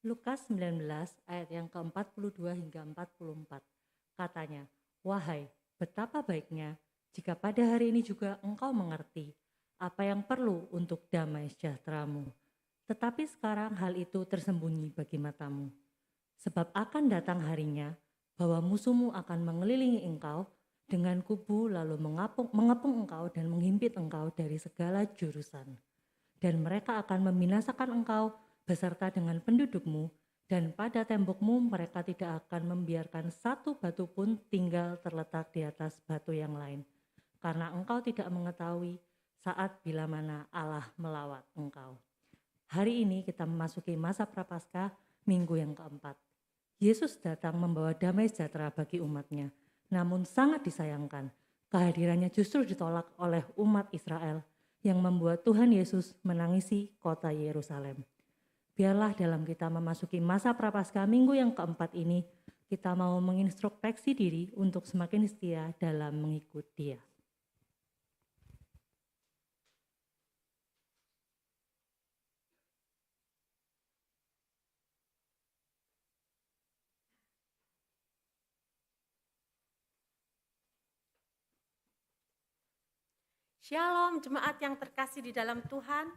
Lukas 19 ayat yang ke-42 hingga 44. Katanya, "Wahai, betapa baiknya jika pada hari ini juga engkau mengerti apa yang perlu untuk damai sejahteramu. Tetapi sekarang hal itu tersembunyi bagi matamu. Sebab akan datang harinya bahwa musuhmu akan mengelilingi engkau dengan kubu lalu mengepung engkau dan menghimpit engkau dari segala jurusan. Dan mereka akan membinasakan engkau beserta dengan pendudukmu, dan pada tembokmu mereka tidak akan membiarkan satu batu pun tinggal terletak di atas batu yang lain, karena engkau tidak mengetahui saat bila mana Allah melawat engkau." Hari ini kita memasuki masa Prapaskah, minggu yang keempat. Yesus datang membawa damai sejahtera bagi umatnya, namun sangat disayangkan, kehadirannya justru ditolak oleh umat Israel yang membuat Tuhan Yesus menangisi kota Yerusalem. Biarlah dalam kita memasuki masa Prapaskah minggu yang keempat ini, kita mau mengintrospeksi diri untuk semakin setia dalam mengikut Dia. Shalom jemaat yang terkasih di dalam Tuhan.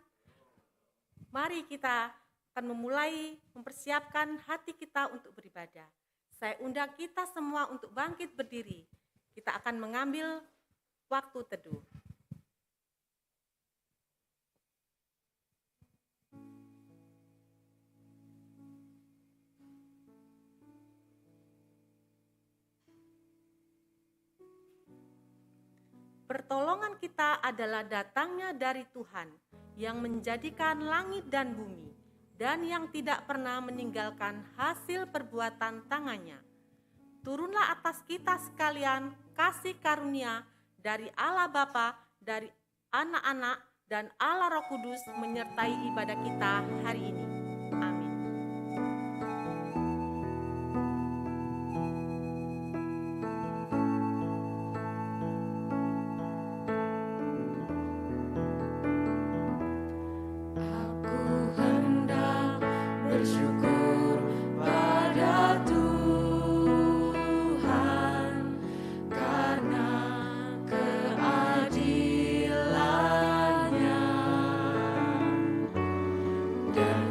Mari kita akan mempersiapkan hati kita untuk beribadah. Saya undang kita semua untuk bangkit berdiri. Kita akan mengambil waktu teduh. Pertolongan kita adalah datangnya dari Tuhan yang menjadikan langit dan bumi dan yang tidak pernah meninggalkan hasil perbuatan tangannya. Turunlah atas kita sekalian kasih karunia dari Allah Bapa, dari anak-anak dan Allah Roh Kudus menyertai ibadah kita hari ini. Amin. Bersyukur pada Tuhan karena keadilan-Nya dan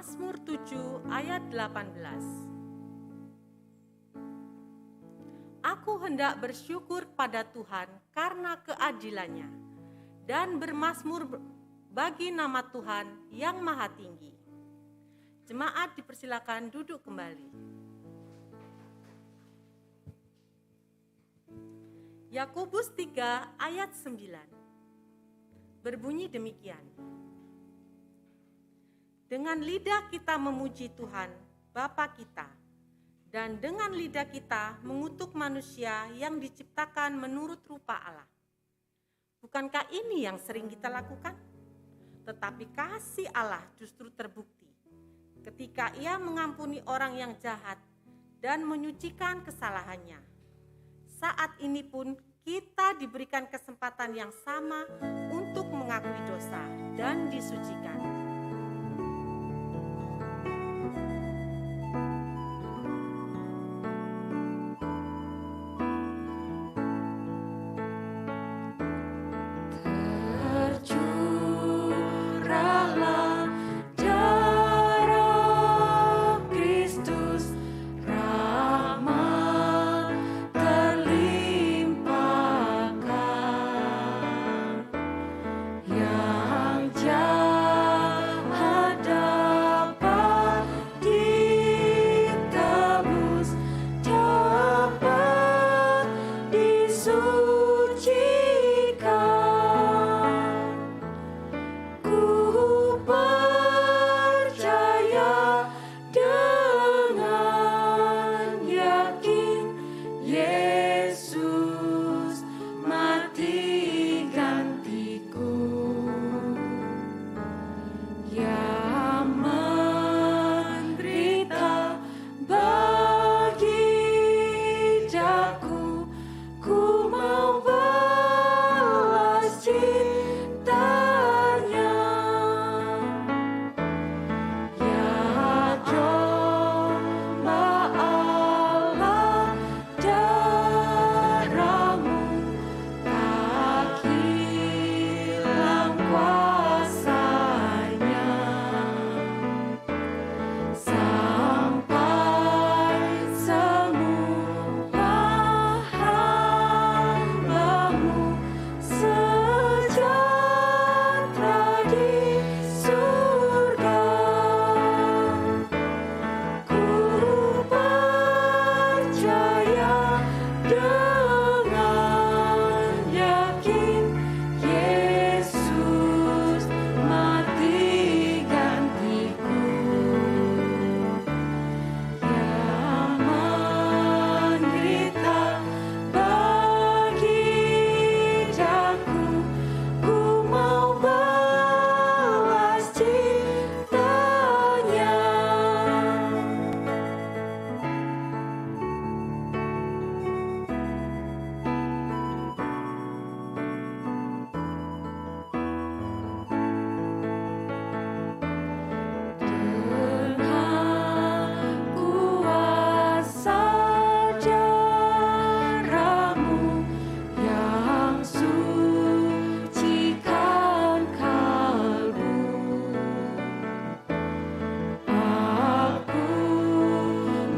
Mazmur 7 ayat 18. Aku hendak bersyukur pada Tuhan karena keadilannya dan bermazmur bagi nama Tuhan yang maha tinggi. Jemaat dipersilakan duduk kembali. Yakobus 3 ayat 9 berbunyi demikian. Dengan lidah kita memuji Tuhan, Bapa kita, dan dengan lidah kita mengutuk manusia yang diciptakan menurut rupa Allah. Bukankah ini yang sering kita lakukan? Tetapi kasih Allah justru terbukti ketika Ia mengampuni orang yang jahat dan menyucikan kesalahannya. Saat ini pun kita diberikan kesempatan yang sama untuk mengakui dosa dan disucikan. Tercurahlah darah Kristus, rahmat terlimpahkan. Yang jahat dapat ditebus, dapat disucikan. Ku percaya dengan yakin Yesus mati gantiku, yang menderita bagi daku. Ku mau balas cintanya. Ya domba Allah, darahmu tak hilang kuasanya, sampai semua hamba-Mu sejahtera di surga. Ku percaya dengan yakin Yesus mati gantiku, yang menderita bagi daku. Ku mau balas cintanya. Dengan kuasa darah-Mu yang sucikan kalbu, aku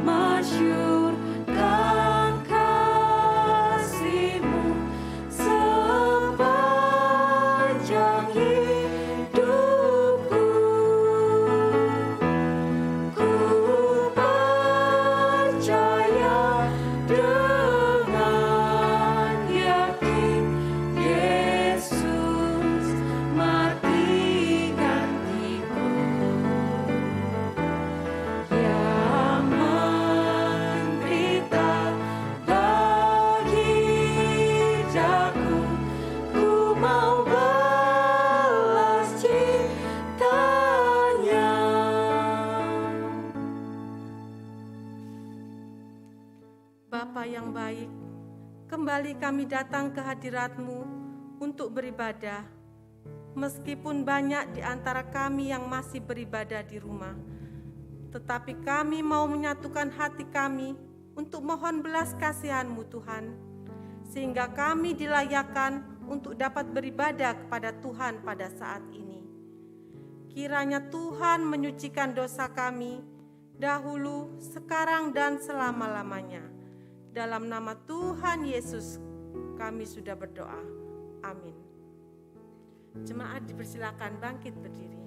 masyurkan kasih-Mu sepanjang hidupku. Ku percaya dengan yakin Yesus mati gantiku, yang menderita bagi daku. Ku mau balas cintanya. Bapa yang baik, kembali kami datang ke hadirat-Mu untuk beribadah. Meskipun banyak di antara kami yang masih beribadah di rumah, tetapi kami mau menyatukan hati kami untuk mohon belas kasihan-Mu Tuhan, sehingga kami dilayakkan untuk dapat beribadah kepada Tuhan pada saat ini. Kiranya Tuhan menyucikan dosa kami, dahulu, sekarang, dan selama-lamanya. Dalam nama Tuhan Yesus, kami sudah berdoa. Amin. Jemaat dipersilakan bangkit berdiri.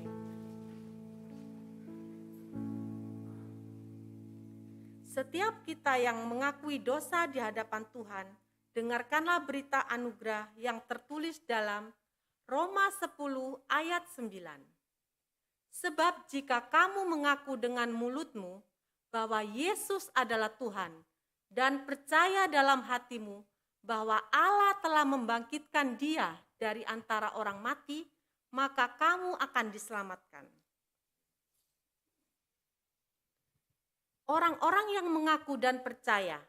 Setiap kita yang mengakui dosa di hadapan Tuhan, dengarkanlah berita anugerah yang tertulis dalam Roma 10 ayat 9. Sebab jika kamu mengaku dengan mulutmu bahwa Yesus adalah Tuhan dan percaya dalam hatimu bahwa Allah telah membangkitkan Dia dari antara orang mati, maka kamu akan diselamatkan. Orang-orang yang mengaku dan percaya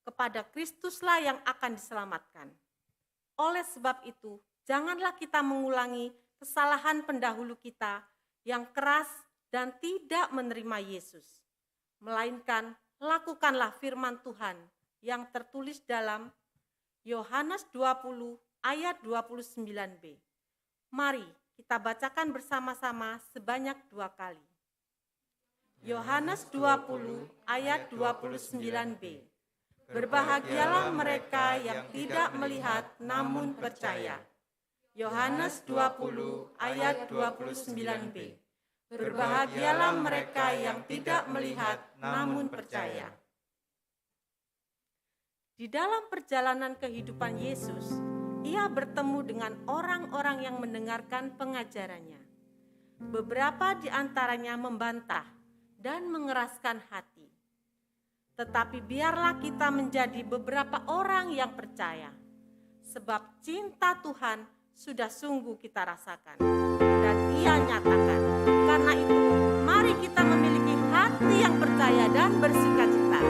kepada Kristuslah yang akan diselamatkan. Oleh sebab itu, janganlah kita mengulangi kesalahan pendahulu kita yang keras dan tidak menerima Yesus. Melainkan, lakukanlah firman Tuhan yang tertulis dalam Yohanes 20 ayat 29b. Mari kita bacakan bersama-sama sebanyak 2 kali. Yohanes 20 ayat 29b. Berbahagialah mereka yang tidak melihat namun percaya. Yohanes 20 ayat 29b. Berbahagialah mereka yang tidak melihat namun percaya. Di dalam perjalanan kehidupan Yesus, Ia bertemu dengan orang-orang yang mendengarkan pengajarannya. Beberapa di antaranya membantah dan mengeraskan hati. Tetapi biarlah kita menjadi beberapa orang yang percaya, sebab cinta Tuhan sudah sungguh kita rasakan dan Ia nyatakan. Karena itu, mari kita memiliki hati yang percaya dan bersukacita.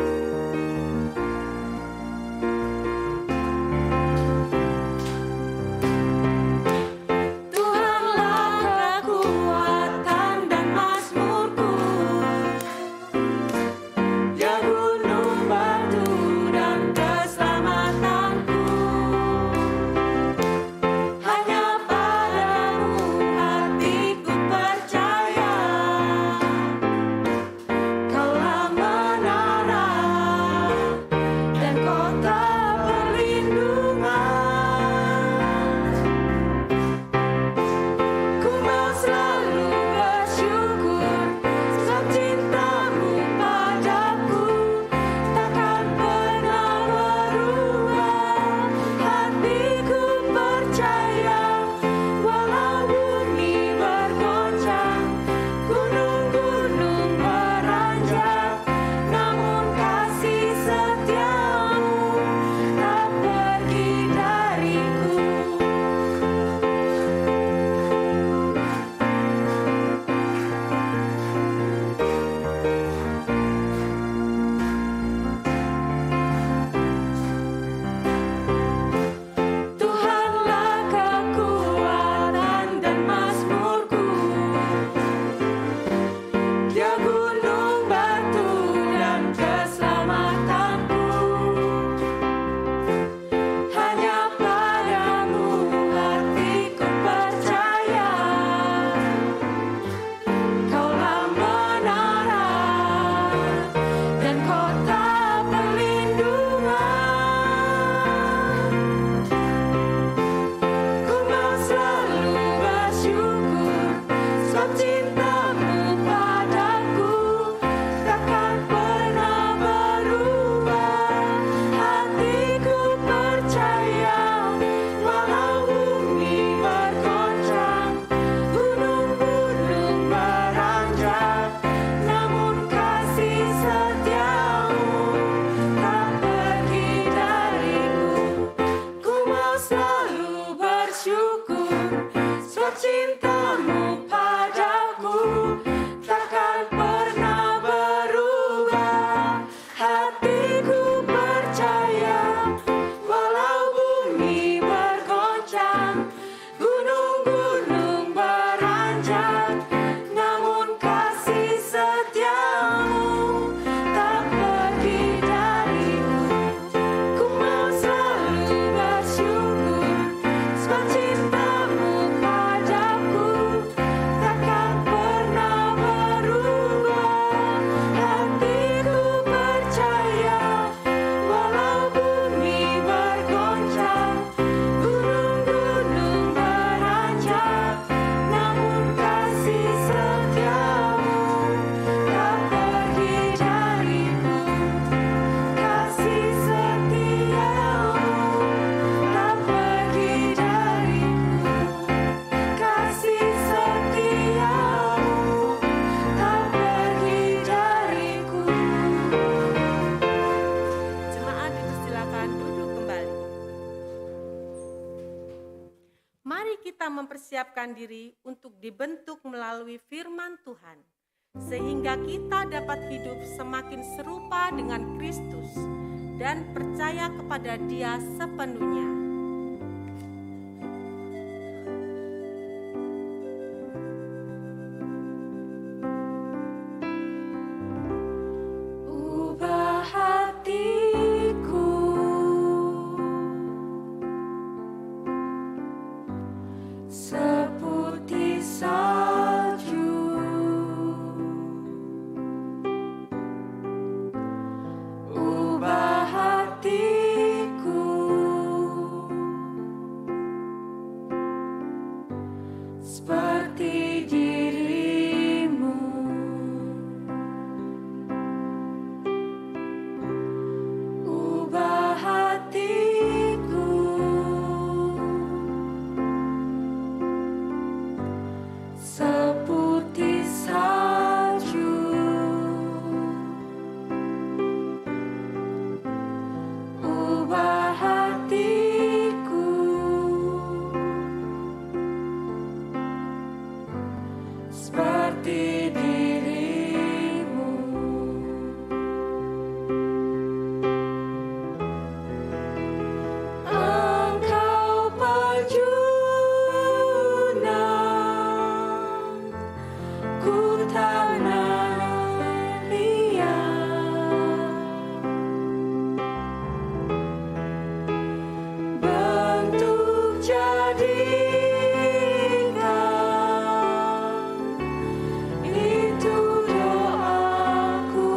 mempersiapkan diri untuk dibentuk melalui firman Tuhan, sehingga kita dapat hidup semakin serupa dengan Kristus dan percaya kepada Dia sepenuhnya. Ubah hatiku seperti salju, ubah hatiku seperti dirimu. Ubah hatiku seperti salju, ubah hatiku seperti dirimu. Engkau perjunan ku tanah liat, bentuk jadikan itu doaku.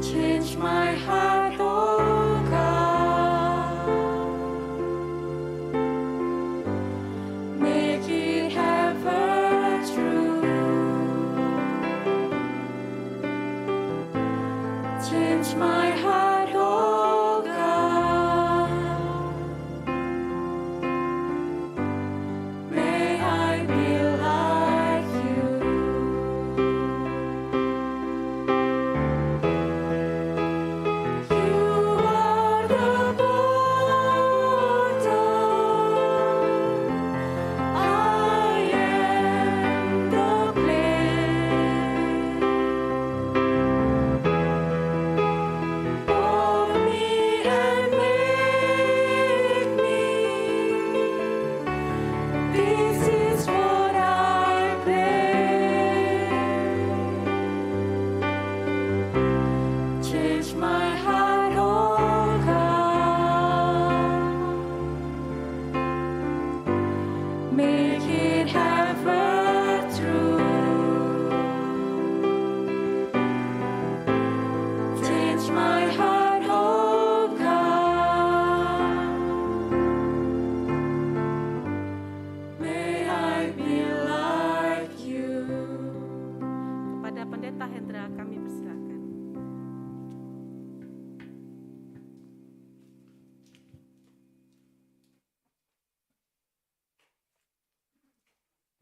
Change my heart, oh God. Make it ever true. Change my heart, oh God. May I be like you. You are the bottom, I am the clay. Mold me and make me. This is what I pray. Change my heart, oh God. Make it ever true. Change my heart, oh God. May I be like you. Kepada Pendeta Hendra kami persilakan.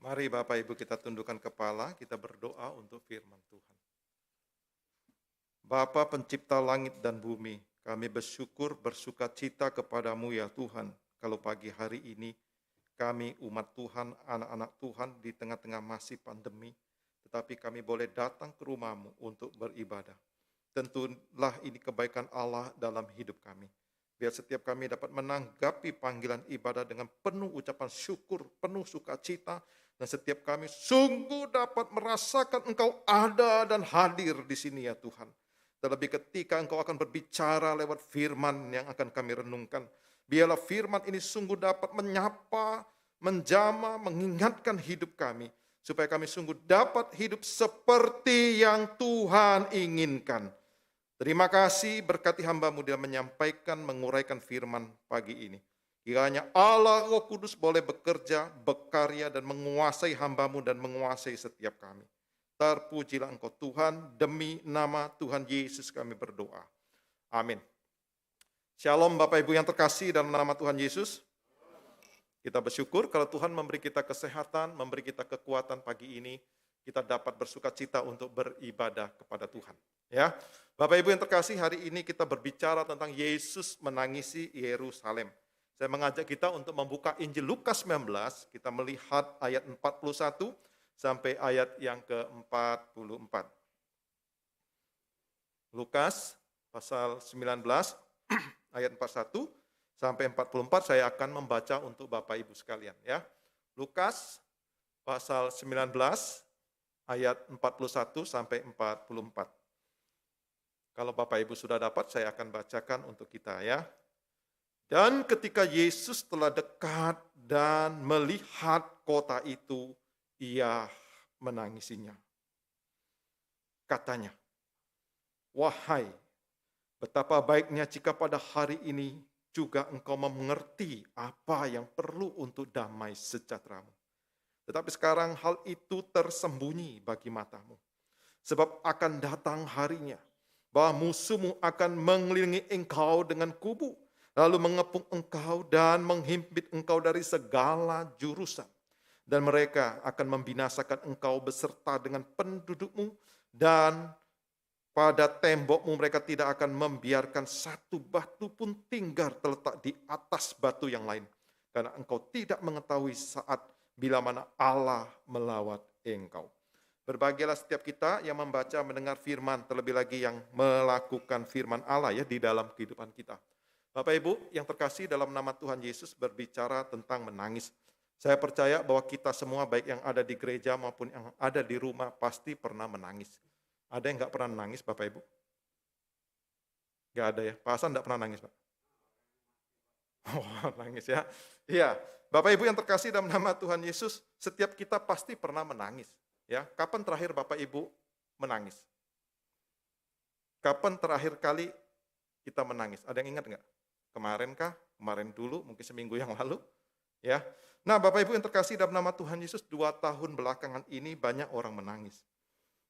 Mari Bapak Ibu kita tundukkan kepala, kita berdoa untuk firman Tuhan. Bapa pencipta langit dan bumi, kami bersyukur bersuka cita kepadamu ya Tuhan, kalau pagi hari ini kami umat Tuhan, anak-anak Tuhan di tengah-tengah masih pandemi, tetapi kami boleh datang ke rumah-Mu untuk beribadah. Tentulah ini kebaikan Allah dalam hidup kami. Biar setiap kami dapat menanggapi panggilan ibadah dengan penuh ucapan syukur, penuh sukacita, dan setiap kami sungguh dapat merasakan Engkau ada dan hadir di sini ya Tuhan. Terlebih ketika Engkau akan berbicara lewat firman yang akan kami renungkan. Biarlah firman ini sungguh dapat menyapa, menjama, mengingatkan hidup kami. Supaya kami sungguh dapat hidup seperti yang Tuhan inginkan. Terima kasih berkati hamba-Mu dia menyampaikan, menguraikan firman pagi ini. Kiranya Allah Roh Kudus boleh bekerja, berkarya dan menguasai hamba-Mu dan menguasai setiap kami. Terpujilah Engkau Tuhan, demi nama Tuhan Yesus kami berdoa. Amin. Shalom Bapak Ibu yang terkasih dalam nama Tuhan Yesus. Kita bersyukur kalau Tuhan memberi kita kesehatan, memberi kita kekuatan pagi ini, kita dapat bersuka cita untuk beribadah kepada Tuhan. Ya, Bapak Ibu yang terkasih, hari ini kita berbicara tentang Yesus menangisi Yerusalem. Saya mengajak kita untuk membuka Injil Lukas 19, kita melihat ayat 41 sampai ayat yang ke-44. Lukas pasal 19 ayat 41 sampai 44 saya akan membaca untuk Bapak Ibu sekalian ya. Lukas pasal 19 ayat 41 sampai 44. Kalau Bapak Ibu sudah dapat, saya akan bacakan untuk kita ya. Dan ketika Yesus telah dekat dan melihat kota itu, ia menangisinya. Katanya, "Wahai, betapa baiknya jika pada hari ini juga engkau mengerti apa yang perlu untuk damai sejahteramu. Tetapi sekarang hal itu tersembunyi bagi matamu. Sebab akan datang harinya, bahwa musuhmu akan mengelilingi engkau dengan kubu, lalu mengepung engkau dan menghimpit engkau dari segala jurusan. Dan mereka akan membinasakan engkau beserta dengan pendudukmu, dan pada tembokmu mereka tidak akan membiarkan satu batu pun tinggal terletak di atas batu yang lain. Karena engkau tidak mengetahui saat bila mana Allah melawat engkau." Berbahagialah setiap kita yang membaca, mendengar firman, terlebih lagi yang melakukan firman Allah ya di dalam kehidupan kita. Bapak Ibu yang terkasih, dalam nama Tuhan Yesus berbicara tentang menangis. Saya percaya bahwa kita semua, baik yang ada di gereja maupun yang ada di rumah, pasti pernah menangis. Ada yang nggak pernah nangis Bapak Ibu? Nggak ada ya? Pak Hasan nggak pernah nangis Pak? Oh, nangis ya. Iya, Bapak Ibu yang terkasih dalam nama Tuhan Yesus, setiap kita pasti pernah menangis. Ya, kapan terakhir Bapak Ibu menangis? Kapan terakhir kali kita menangis? Ada yang ingat nggak? Kemarin kah? Kemarin dulu, mungkin seminggu yang lalu? Ya. Nah, Bapak Ibu yang terkasih dalam nama Tuhan Yesus, 2 tahun belakangan ini banyak orang menangis.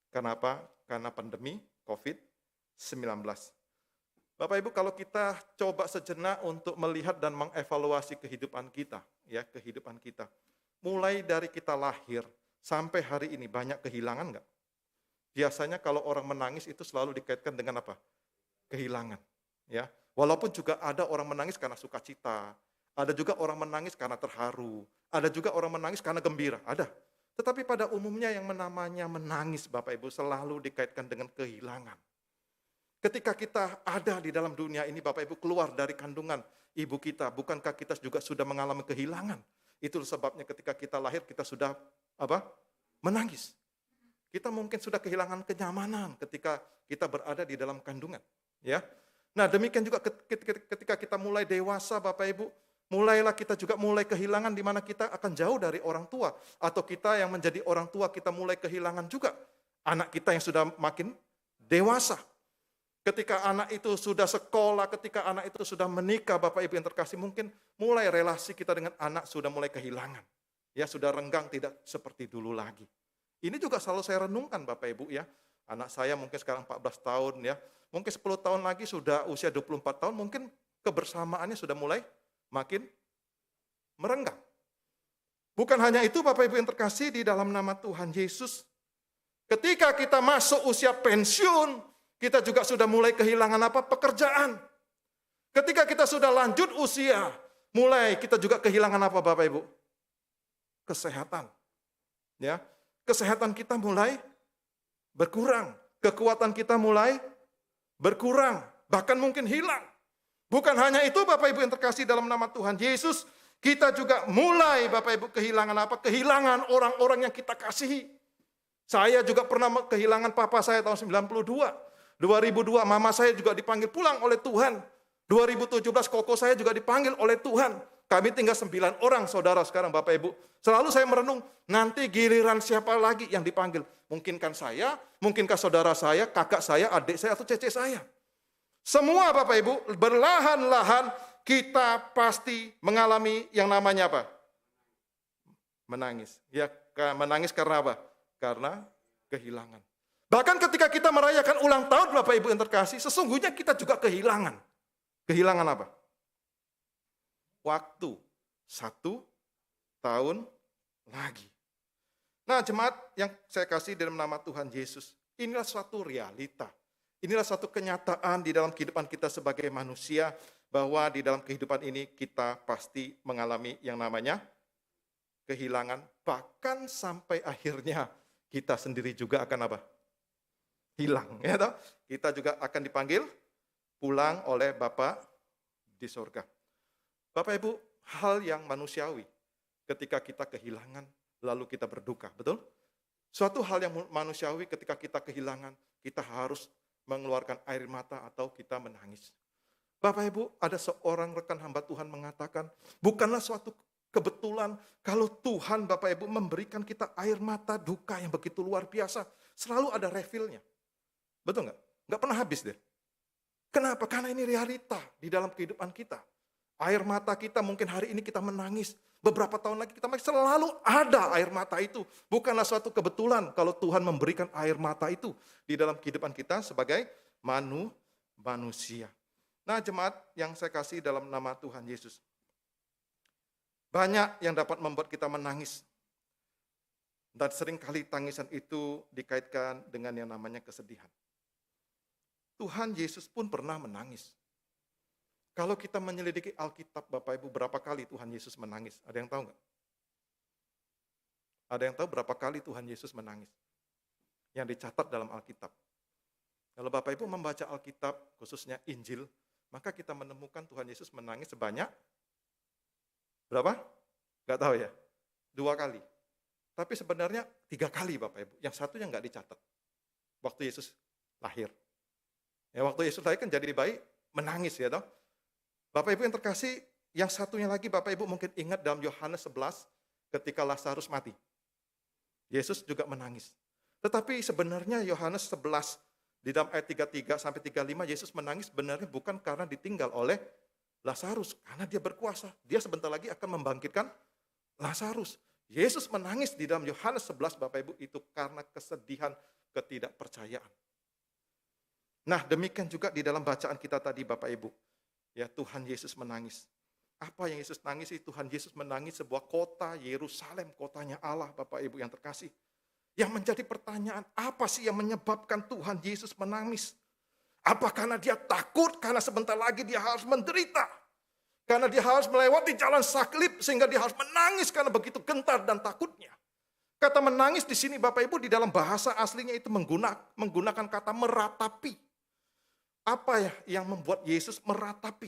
Kenapa? Karena pandemi COVID-19. Bapak Ibu, kalau kita coba sejenak untuk melihat dan mengevaluasi kehidupan kita, ya, kehidupan kita. Mulai dari kita lahir sampai hari ini banyak kehilangan nggak? Biasanya kalau orang menangis itu selalu dikaitkan dengan apa? Kehilangan. Ya, walaupun juga ada orang menangis karena sukacita, ada juga orang menangis karena terharu, ada juga orang menangis karena gembira, ada. Tetapi pada umumnya yang namanya menangis, Bapak Ibu, selalu dikaitkan dengan kehilangan. Ketika kita ada di dalam dunia ini, Bapak Ibu, keluar dari kandungan ibu kita, bukankah kita juga sudah mengalami kehilangan? Itu sebabnya ketika kita lahir, kita sudah menangis. Kita mungkin sudah kehilangan kenyamanan ketika kita berada di dalam kandungan. Ya. Nah, demikian juga ketika kita mulai dewasa, Bapak Ibu, mulailah kita juga mulai kehilangan di mana kita akan jauh dari orang tua. Atau kita yang menjadi orang tua, kita mulai kehilangan juga anak kita yang sudah makin dewasa. Ketika anak itu sudah sekolah, ketika anak itu sudah menikah, Bapak Ibu yang terkasih, mungkin mulai relasi kita dengan anak sudah mulai kehilangan. Ya, sudah renggang, tidak seperti dulu lagi. Ini juga selalu saya renungkan Bapak Ibu ya. Anak saya mungkin sekarang 14 tahun ya. Mungkin 10 tahun lagi sudah usia 24 tahun, mungkin kebersamaannya sudah mulai makin merenggang. Bukan hanya itu Bapak Ibu yang terkasih, di dalam nama Tuhan Yesus, ketika kita masuk usia pensiun, kita juga sudah mulai kehilangan pekerjaan. Ketika kita sudah lanjut usia, mulai kita juga kehilangan Bapak Ibu? Kesehatan. Ya, kesehatan kita mulai berkurang, kekuatan kita mulai berkurang, bahkan mungkin hilang. Bukan hanya itu Bapak Ibu yang terkasih, dalam nama Tuhan Yesus, kita juga mulai Bapak Ibu kehilangan Kehilangan orang-orang yang kita kasihi. Saya juga pernah kehilangan papa saya tahun 92. 2002 mama saya juga dipanggil pulang oleh Tuhan. 2017 koko saya juga dipanggil oleh Tuhan. Kami tinggal 9 orang saudara sekarang Bapak Ibu. Selalu saya merenung, nanti giliran siapa lagi yang dipanggil? Mungkinkah saya, mungkinkah saudara saya, kakak saya, adik saya, atau cece saya? Semua Bapak Ibu, berlahan-lahan kita pasti mengalami yang namanya apa? Menangis. Ya, menangis karena apa? Karena kehilangan. Bahkan ketika kita merayakan ulang tahun Bapak Ibu yang terkasih, sesungguhnya kita juga kehilangan. Kehilangan apa? Waktu. 1 tahun lagi. Nah, jemaat yang saya kasih dalam nama Tuhan Yesus, inilah suatu realita. Inilah suatu kenyataan di dalam kehidupan kita sebagai manusia, bahwa di dalam kehidupan ini kita pasti mengalami yang namanya kehilangan, bahkan sampai akhirnya kita sendiri juga akan apa? Hilang. Ya toh? Kita juga akan dipanggil pulang oleh Bapa di sorga. Bapak Ibu, hal yang manusiawi ketika kita kehilangan lalu kita berduka, betul? Suatu hal yang manusiawi ketika kita kehilangan, kita harus mengeluarkan air mata atau kita menangis. Bapak Ibu, ada seorang rekan hamba Tuhan mengatakan, bukanlah suatu kebetulan kalau Tuhan Bapak Ibu memberikan kita air mata duka yang begitu luar biasa. Selalu ada refillnya. Betul nggak? Nggak pernah habis deh. Kenapa? Karena ini realita di dalam kehidupan kita. Air mata kita mungkin hari ini kita menangis. Beberapa tahun lagi kita menangis. Selalu ada air mata itu. Bukanlah suatu kebetulan kalau Tuhan memberikan air mata itu di dalam kehidupan kita sebagai manusia. Nah, jemaat yang saya kasih dalam nama Tuhan Yesus. Banyak yang dapat membuat kita menangis. Dan seringkali tangisan itu dikaitkan dengan yang namanya kesedihan. Tuhan Yesus pun pernah menangis. Kalau kita menyelidiki Alkitab, Bapak Ibu, berapa kali Tuhan Yesus menangis? Ada yang tahu nggak? Ada yang tahu berapa kali Tuhan Yesus menangis? Yang dicatat dalam Alkitab. Kalau Bapak Ibu membaca Alkitab, khususnya Injil, maka kita menemukan Tuhan Yesus menangis sebanyak berapa? Nggak tahu ya. 2 kali. Tapi sebenarnya 3 kali Bapak Ibu. Yang satunya nggak dicatat. Waktu Yesus lahir. Ya, waktu Yesus lahir kan jadi bayi, menangis ya toh. Bapak Ibu yang terkasih, yang satunya lagi Bapak Ibu mungkin ingat dalam Yohanes 11 ketika Lazarus mati. Yesus juga menangis. Tetapi sebenarnya Yohanes 11 di dalam ayat 33 sampai 35 Yesus menangis sebenarnya bukan karena ditinggal oleh Lazarus, karena dia berkuasa. Dia sebentar lagi akan membangkitkan Lazarus. Yesus menangis di dalam Yohanes 11 Bapak Ibu itu karena kesedihan, ketidakpercayaan. Nah, demikian juga di dalam bacaan kita tadi Bapak Ibu. Ya, Tuhan Yesus menangis. Apa yang Yesus nangis? Tuhan Yesus menangis sebuah kota Yerusalem, kotanya Allah Bapak Ibu yang terkasih. Yang menjadi pertanyaan, apa sih yang menyebabkan Tuhan Yesus menangis? Apa karena dia takut, karena sebentar lagi dia harus menderita? Karena dia harus melewati jalan salib, sehingga dia harus menangis karena begitu gentar dan takutnya. Kata menangis di sini Bapak Ibu di dalam bahasa aslinya itu menggunakan kata meratapi. Apa ya yang membuat Yesus meratapi?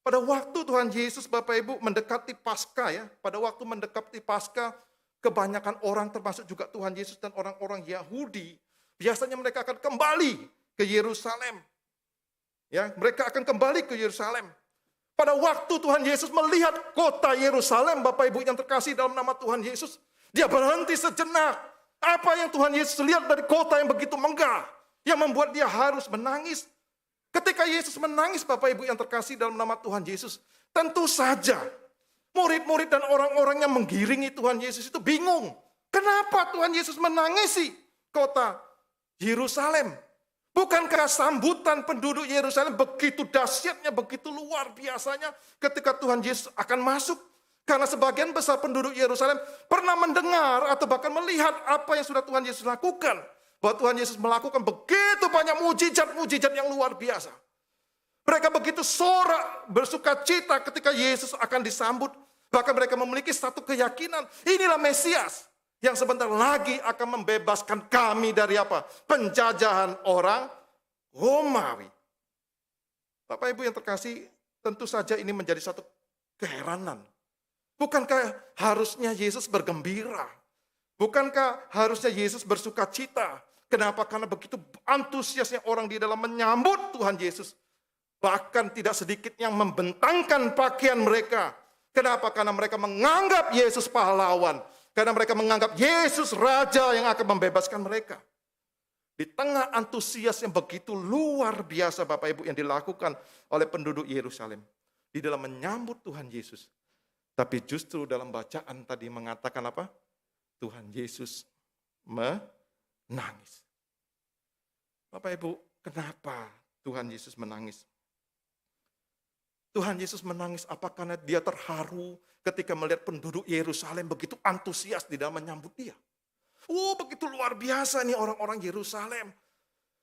Pada waktu Tuhan Yesus Bapak Ibu mendekati Paskah ya, pada waktu mendekati Paskah, kebanyakan orang termasuk juga Tuhan Yesus dan orang-orang Yahudi, biasanya mereka akan kembali ke Yerusalem. Ya, mereka akan kembali ke Yerusalem. Pada waktu Tuhan Yesus melihat kota Yerusalem, Bapak Ibu yang terkasih dalam nama Tuhan Yesus, dia berhenti sejenak. Apa yang Tuhan Yesus lihat dari kota yang begitu megah, yang membuat dia harus menangis? Ketika Yesus menangis, Bapak Ibu yang terkasih dalam nama Tuhan Yesus, tentu saja murid-murid dan orang-orang yang menggiringi Tuhan Yesus itu bingung. Kenapa Tuhan Yesus menangisi kota Yerusalem? Bukankah sambutan penduduk Yerusalem begitu dahsyatnya, begitu luar biasanya ketika Tuhan Yesus akan masuk? Karena sebagian besar penduduk Yerusalem pernah mendengar atau bahkan melihat apa yang sudah Tuhan Yesus lakukan. Bahwa Tuhan Yesus melakukan begitu banyak mujizat-mujizat yang luar biasa. Mereka begitu sorak, bersuka cita ketika Yesus akan disambut. Bahkan mereka memiliki satu keyakinan, inilah Mesias yang sebentar lagi akan membebaskan kami dari apa? Penjajahan orang Romawi. Bapak Ibu yang terkasih, tentu saja ini menjadi satu keheranan. Bukankah harusnya Yesus bergembira? Bukankah harusnya Yesus bersuka cita? Kenapa? Karena begitu antusiasnya orang di dalam menyambut Tuhan Yesus. Bahkan tidak sedikit yang membentangkan pakaian mereka. Kenapa? Karena mereka menganggap Yesus pahlawan. Karena mereka menganggap Yesus raja yang akan membebaskan mereka. Di tengah antusias yang begitu luar biasa Bapak Ibu yang dilakukan oleh penduduk Yerusalem. Di dalam menyambut Tuhan Yesus. Tapi justru dalam bacaan tadi mengatakan apa? Tuhan Yesus menangis. Bapak Ibu, kenapa Tuhan Yesus menangis? Tuhan Yesus menangis apa karena dia terharu ketika melihat penduduk Yerusalem begitu antusias di dalam menyambut dia. Oh, begitu luar biasa nih orang-orang Yerusalem.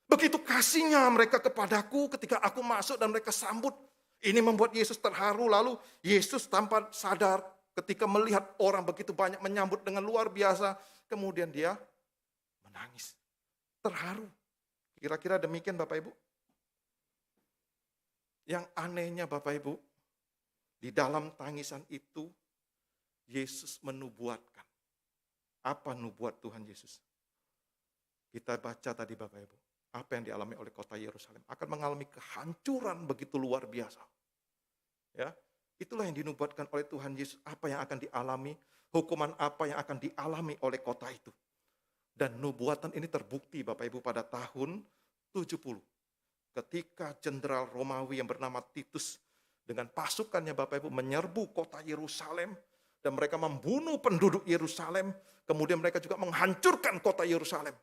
Begitu kasihnya mereka kepadaku ketika aku masuk dan mereka sambut. Ini membuat Yesus terharu. Lalu Yesus tanpa sadar ketika melihat orang begitu banyak menyambut dengan luar biasa. Kemudian dia menangis. Terharu. Kira-kira demikian Bapak Ibu. Yang anehnya Bapak Ibu, di dalam tangisan itu Yesus menubuatkan. Apa nubuat Tuhan Yesus? Kita baca tadi Bapak Ibu. Apa yang dialami oleh kota Yerusalem akan mengalami kehancuran begitu luar biasa. Ya, itulah yang dinubuatkan oleh Tuhan Yesus, apa yang akan dialami, hukuman apa yang akan dialami oleh kota itu. Dan nubuatan ini terbukti Bapak Ibu pada tahun 70. Ketika jenderal Romawi yang bernama Titus dengan pasukannya Bapak Ibu menyerbu kota Yerusalem dan mereka membunuh penduduk Yerusalem, kemudian mereka juga menghancurkan kota Yerusalem.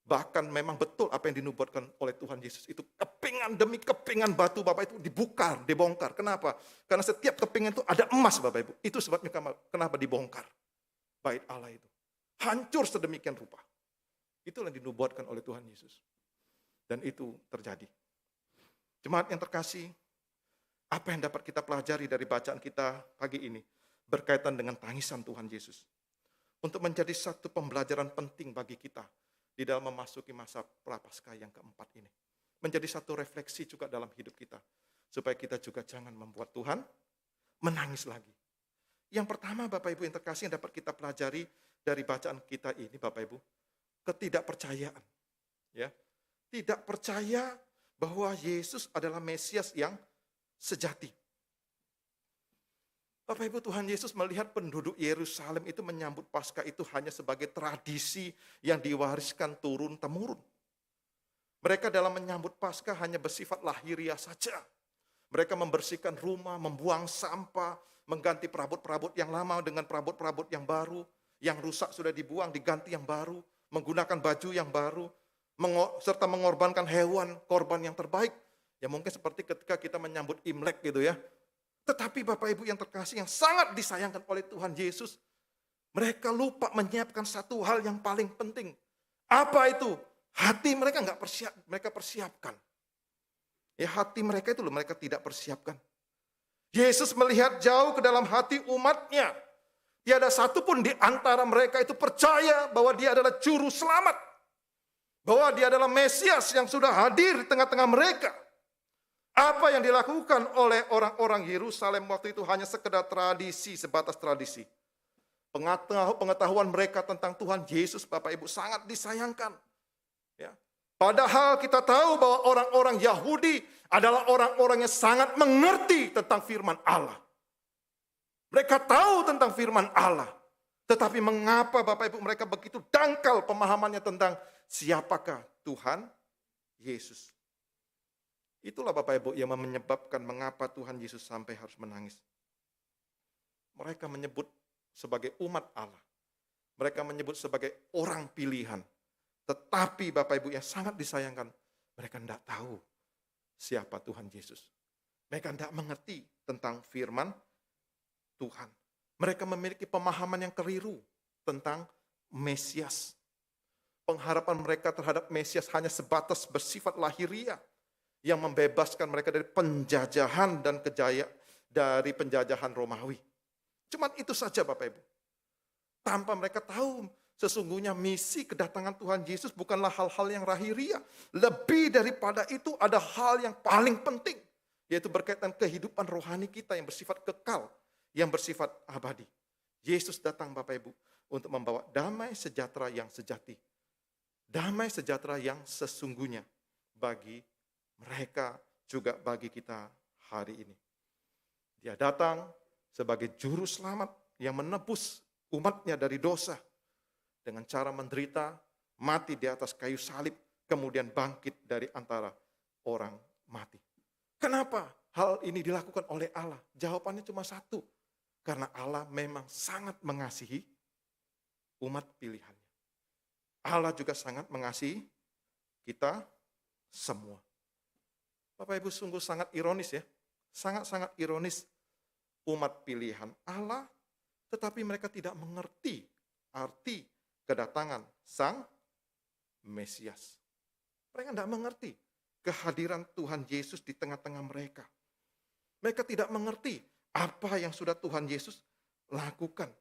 Bahkan memang betul apa yang dinubuatkan oleh Tuhan Yesus. Itu kepingan demi kepingan batu Bapak itu dibongkar. Kenapa? Karena setiap kepingan itu ada emas Bapak Ibu. Itu sebabnya kenapa dibongkar. Bait Allah itu. Hancur sedemikian rupa. Itulah yang dinubuatkan oleh Tuhan Yesus. Dan itu terjadi. Jemaat yang terkasih, apa yang dapat kita pelajari dari bacaan kita pagi ini berkaitan dengan tangisan Tuhan Yesus. Untuk menjadi satu pembelajaran penting bagi kita di dalam memasuki masa prapaskah yang keempat ini. Menjadi satu refleksi juga dalam hidup kita. Supaya kita juga jangan membuat Tuhan menangis lagi. Yang pertama Bapak Ibu yang terkasih yang dapat kita pelajari dari bacaan kita ini Bapak Ibu. Ketidakpercayaan. Ya, tidak percaya bahwa Yesus adalah Mesias yang sejati. Bapak Ibu, Tuhan Yesus melihat penduduk Yerusalem itu menyambut Paskah itu hanya sebagai tradisi yang diwariskan turun-temurun. Mereka dalam menyambut Paskah hanya bersifat lahiriah saja. Mereka membersihkan rumah, membuang sampah, mengganti perabot-perabot yang lama dengan perabot-perabot yang baru. Yang rusak sudah dibuang, diganti yang baru. Menggunakan baju yang baru. Serta mengorbankan hewan, korban yang terbaik. Ya mungkin seperti ketika kita menyambut Imlek gitu ya. Tetapi Bapak Ibu yang terkasih yang sangat disayangkan oleh Tuhan Yesus, mereka lupa menyiapkan satu hal yang paling penting. Apa itu? Hati mereka mereka persiapkan. Ya hati mereka itu loh mereka tidak persiapkan. Yesus melihat jauh ke dalam hati umatnya. Tiada satu pun di antara mereka itu percaya bahwa dia adalah juru selamat. Bahwa dia adalah Mesias yang sudah hadir di tengah-tengah mereka. Apa yang dilakukan oleh orang-orang Yerusalem waktu itu hanya sekedar tradisi, sebatas tradisi. Pengetahuan mereka tentang Tuhan Yesus, Bapak Ibu, sangat disayangkan. Ya. Padahal kita tahu bahwa orang-orang Yahudi adalah orang-orang yang sangat mengerti tentang firman Allah. Mereka tahu tentang firman Allah. Tetapi mengapa Bapak Ibu mereka begitu dangkal pemahamannya tentang siapakah Tuhan Yesus. Itulah Bapak Ibu yang menyebabkan mengapa Tuhan Yesus sampai harus menangis. Mereka menyebut sebagai umat Allah. Mereka menyebut sebagai orang pilihan. Tetapi Bapak Ibu yang sangat disayangkan, mereka tidak tahu siapa Tuhan Yesus. Mereka tidak mengerti tentang firman Tuhan. Mereka memiliki pemahaman yang keliru tentang Mesias. Pengharapan mereka terhadap Mesias hanya sebatas bersifat lahiriah. Yang membebaskan mereka dari penjajahan dan dari penjajahan Romawi. Cuma itu saja Bapak Ibu. Tanpa mereka tahu sesungguhnya misi kedatangan Tuhan Yesus bukanlah hal-hal yang lahiriah. Lebih daripada itu ada hal yang paling penting. Yaitu berkaitan kehidupan rohani kita yang bersifat kekal. Yang bersifat abadi. Yesus datang Bapak Ibu untuk membawa damai sejahtera yang sejati. Damai sejahtera yang sesungguhnya bagi mereka juga bagi kita hari ini. Dia datang sebagai juru selamat yang menebus umatnya dari dosa. Dengan cara menderita, mati di atas kayu salib, kemudian bangkit dari antara orang mati. Kenapa hal ini dilakukan oleh Allah? Jawabannya cuma satu. Karena Allah memang sangat mengasihi umat pilihannya. Allah juga sangat mengasihi kita semua. Bapak Ibu sungguh sangat ironis ya. Sangat-sangat ironis umat pilihan Allah. Tetapi mereka tidak mengerti arti kedatangan Sang Mesias. Mereka tidak mengerti kehadiran Tuhan Yesus di tengah-tengah mereka. Mereka tidak mengerti apa yang sudah Tuhan Yesus lakukan.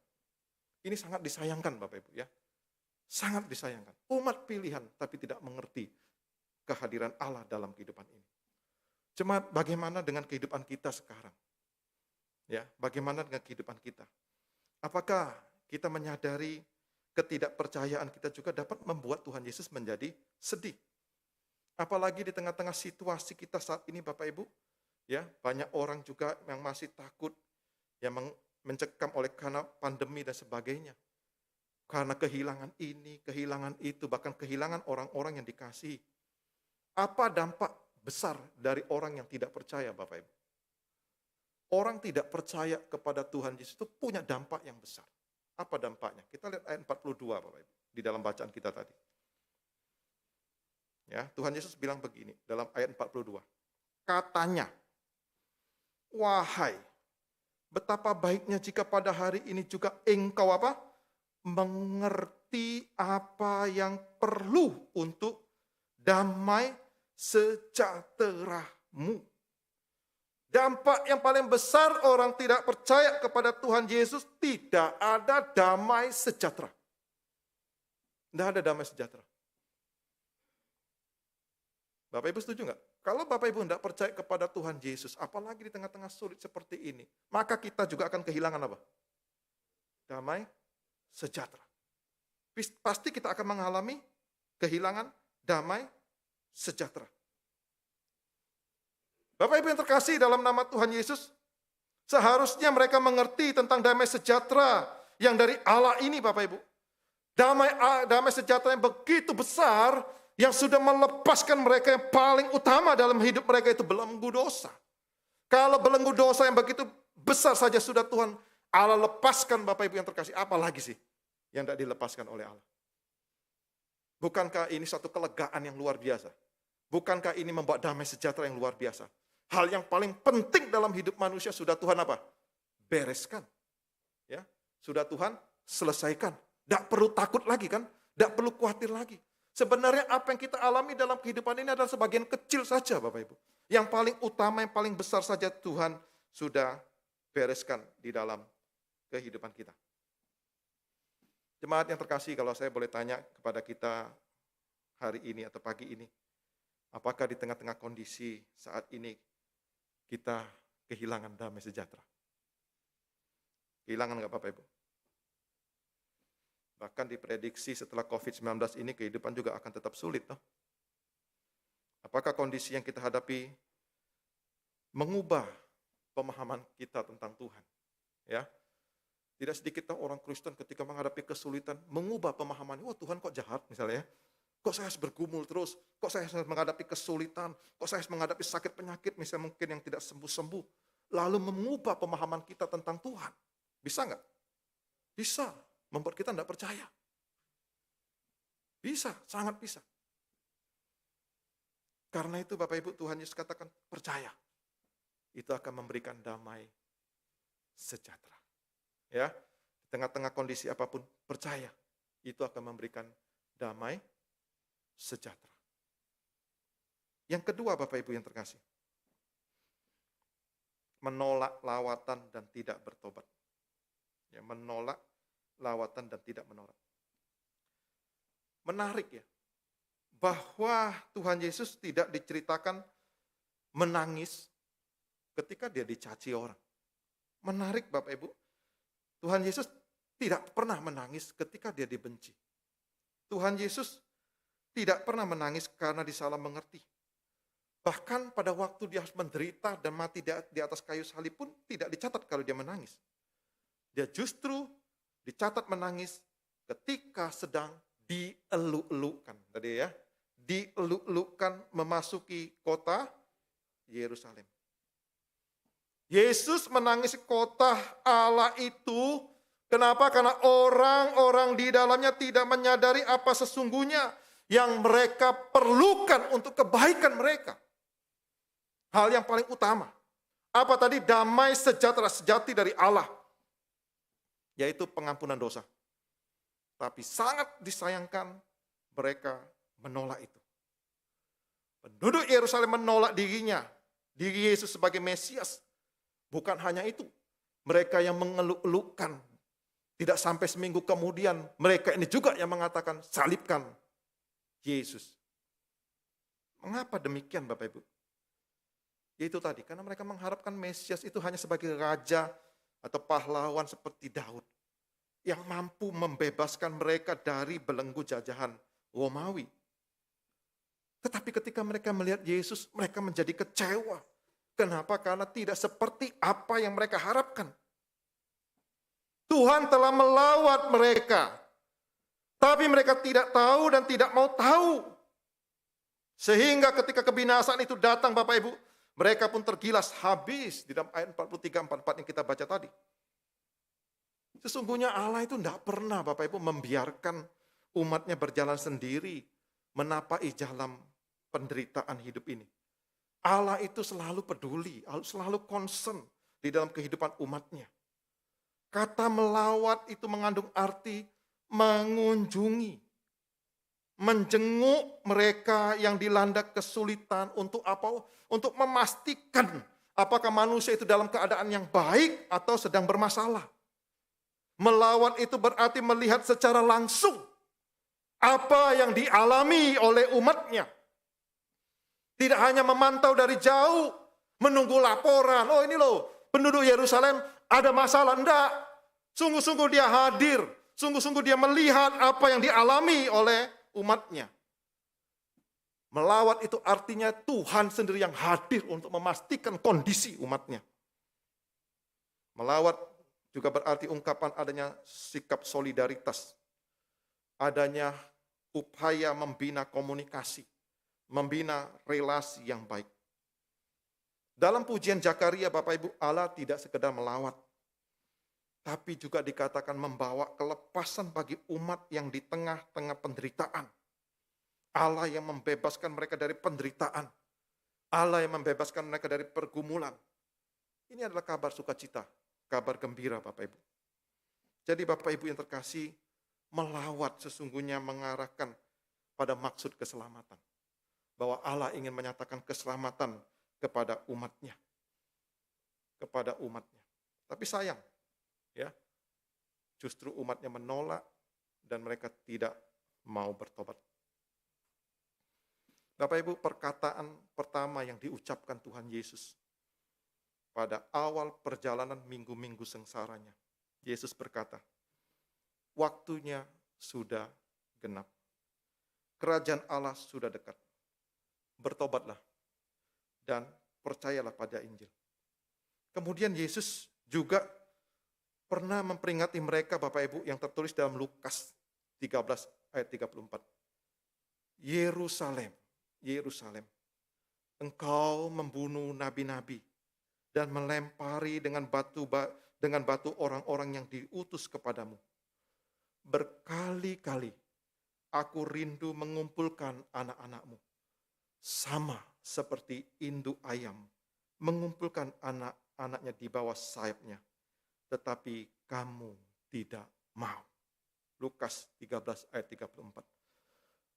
Ini sangat disayangkan Bapak Ibu ya. Sangat disayangkan. Umat pilihan tapi tidak mengerti kehadiran Allah dalam kehidupan ini. Cuma bagaimana dengan kehidupan kita sekarang? Ya, bagaimana dengan kehidupan kita? Apakah kita menyadari ketidakpercayaan kita juga dapat membuat Tuhan Yesus menjadi sedih? Apalagi di tengah-tengah situasi kita saat ini Bapak Ibu, ya, banyak orang juga yang masih takut, yang mencekam oleh karena pandemi dan sebagainya. Karena kehilangan ini, kehilangan itu, bahkan kehilangan orang-orang yang dikasihi. Apa dampak besar dari orang yang tidak percaya Bapak Ibu? Orang tidak percaya kepada Tuhan Yesus itu punya dampak yang besar. Apa dampaknya? Kita lihat ayat 42 Bapak Ibu, di dalam bacaan kita tadi. Ya, Tuhan Yesus bilang begini dalam ayat 42. Katanya, wahai, betapa baiknya jika pada hari ini juga engkau apa? Mengerti apa yang perlu untuk damai sejahteramu. Dampak yang paling besar orang tidak percaya kepada Tuhan Yesus, tidak ada damai sejahtera. Tidak ada damai sejahtera. Bapak Ibu setuju nggak? Kalau Bapak Ibu tidak percaya kepada Tuhan Yesus, apalagi di tengah-tengah sulit seperti ini, maka kita juga akan kehilangan apa? Damai sejahtera. Pasti kita akan mengalami kehilangan damai sejahtera. Bapak Ibu yang terkasih dalam nama Tuhan Yesus, seharusnya mereka mengerti tentang damai sejahtera yang dari Allah ini Bapak Ibu. Damai sejahtera yang begitu besar, yang sudah melepaskan mereka yang paling utama dalam hidup mereka itu belenggu dosa. Kalau belenggu dosa yang begitu besar saja sudah Tuhan Allah lepaskan Bapak Ibu yang terkasih, apa lagi sih yang tidak dilepaskan oleh Allah? Bukankah ini suatu kelegaan yang luar biasa? Bukankah ini membawa damai sejahtera yang luar biasa? Hal yang paling penting dalam hidup manusia sudah Tuhan apa? Bereskan. Ya, sudah Tuhan selesaikan. Tidak perlu takut lagi kan? Tidak perlu khawatir lagi. Sebenarnya apa yang kita alami dalam kehidupan ini adalah sebagian kecil saja Bapak Ibu. Yang paling utama, yang paling besar saja Tuhan sudah bereskan di dalam kehidupan kita. Jemaat yang terkasih, kalau saya boleh tanya kepada kita hari ini atau pagi ini, apakah di tengah-tengah kondisi saat ini kita kehilangan damai sejahtera? Kehilangan nggak Bapak Ibu? Bahkan diprediksi setelah COVID-19 ini kehidupan juga akan tetap sulit. Toh. Apakah kondisi yang kita hadapi mengubah pemahaman kita tentang Tuhan? Ya, tidak sedikit orang Kristen ketika menghadapi kesulitan mengubah pemahaman. Wah Tuhan kok jahat misalnya ya. Kok saya harus bergumul terus? Kok saya harus menghadapi kesulitan? Kok saya harus menghadapi sakit penyakit misalnya mungkin yang tidak sembuh-sembuh? Lalu mengubah pemahaman kita tentang Tuhan. Bisa nggak? Bisa. Membuat kita tidak percaya. Bisa, sangat bisa. Karena itu Bapak Ibu Tuhan Yesus katakan percaya. Itu akan memberikan damai sejahtera. Ya, di tengah-tengah kondisi apapun percaya. Itu akan memberikan damai sejahtera. Yang kedua Bapak Ibu yang terkasih. Menolak lawatan dan tidak bertobat. Ya, menolak lawatan dan tidak menolak. Menarik ya, bahwa Tuhan Yesus tidak diceritakan menangis ketika dia dicaci orang. Menarik Bapak Ibu, Tuhan Yesus tidak pernah menangis ketika dia dibenci. Tuhan Yesus tidak pernah menangis karena disalah mengerti. Bahkan pada waktu dia harus menderita dan mati di atas kayu salib pun tidak dicatat kalau dia menangis. Dia justru dicatat menangis ketika sedang dieluk-elukan. Tadi ya, dieluk-elukan memasuki kota Yerusalem. Yesus menangis kota Allah itu. Kenapa? Karena orang-orang di dalamnya tidak menyadari apa sesungguhnya yang mereka perlukan untuk kebaikan mereka. Hal yang paling utama. Apa tadi? Damai sejahtera sejati dari Allah. Yaitu pengampunan dosa. Tapi sangat disayangkan mereka menolak itu. Penduduk Yerusalem menolak diri Yesus sebagai Mesias. Bukan hanya itu, mereka yang mengeluk-elukkan. Tidak sampai seminggu kemudian, mereka ini juga yang mengatakan, salibkan Yesus. Mengapa demikian Bapak Ibu? Yaitu tadi, karena mereka mengharapkan Mesias itu hanya sebagai raja atau pahlawan seperti Daud, yang mampu membebaskan mereka dari belenggu jajahan Romawi. Tetapi ketika mereka melihat Yesus, mereka menjadi kecewa. Kenapa? Karena tidak seperti apa yang mereka harapkan. Tuhan telah melawat mereka, tapi mereka tidak tahu dan tidak mau tahu. Sehingga ketika kebinasaan itu datang Bapak Ibu, mereka pun tergilas habis di dalam ayat 43-44 yang kita baca tadi. Sesungguhnya Allah itu tidak pernah Bapak Ibu membiarkan umatnya berjalan sendiri, menapai jalan penderitaan hidup ini. Allah itu selalu peduli, selalu concern di dalam kehidupan umatnya. Kata melawat itu mengandung arti mengunjungi, menjenguk mereka yang dilanda kesulitan untuk apa? Untuk memastikan apakah manusia itu dalam keadaan yang baik atau sedang bermasalah. Melawat itu berarti melihat secara langsung apa yang dialami oleh umatnya. Tidak hanya memantau dari jauh, menunggu laporan. Oh ini loh, penduduk Yerusalem ada masalah. Enggak, sungguh-sungguh dia hadir. Sungguh-sungguh dia melihat apa yang dialami oleh umatnya. Melawat itu artinya Tuhan sendiri yang hadir untuk memastikan kondisi umatnya. Melawat juga berarti ungkapan adanya sikap solidaritas. Adanya upaya membina komunikasi, membina relasi yang baik. Dalam pujian Zakaria Bapak Ibu, Allah tidak sekedar melawat, tapi juga dikatakan membawa kelepasan bagi umat yang di tengah-tengah penderitaan. Allah yang membebaskan mereka dari penderitaan. Allah yang membebaskan mereka dari pergumulan. Ini adalah kabar sukacita, kabar gembira Bapak Ibu. Jadi Bapak Ibu yang terkasih, melawat sesungguhnya mengarahkan pada maksud keselamatan. Bahwa Allah ingin menyatakan keselamatan kepada umatnya. Kepada umatnya. Tapi sayang, ya, justru umatnya menolak dan mereka tidak mau bertobat. Bapak Ibu, perkataan pertama yang diucapkan Tuhan Yesus pada awal perjalanan minggu-minggu sengsaranya. Yesus berkata, waktunya sudah genap. Kerajaan Allah sudah dekat. Bertobatlah dan percayalah pada Injil. Kemudian Yesus juga pernah memperingati mereka Bapak Ibu yang tertulis dalam Lukas 13 ayat 34. Yerusalem, Yerusalem, engkau membunuh nabi-nabi dan melempari dengan batu orang-orang yang diutus kepadamu. Berkali-kali aku rindu mengumpulkan anak-anakmu, sama seperti induk ayam mengumpulkan anak-anaknya di bawah sayapnya, tetapi kamu tidak mau. Lukas 13 ayat 34.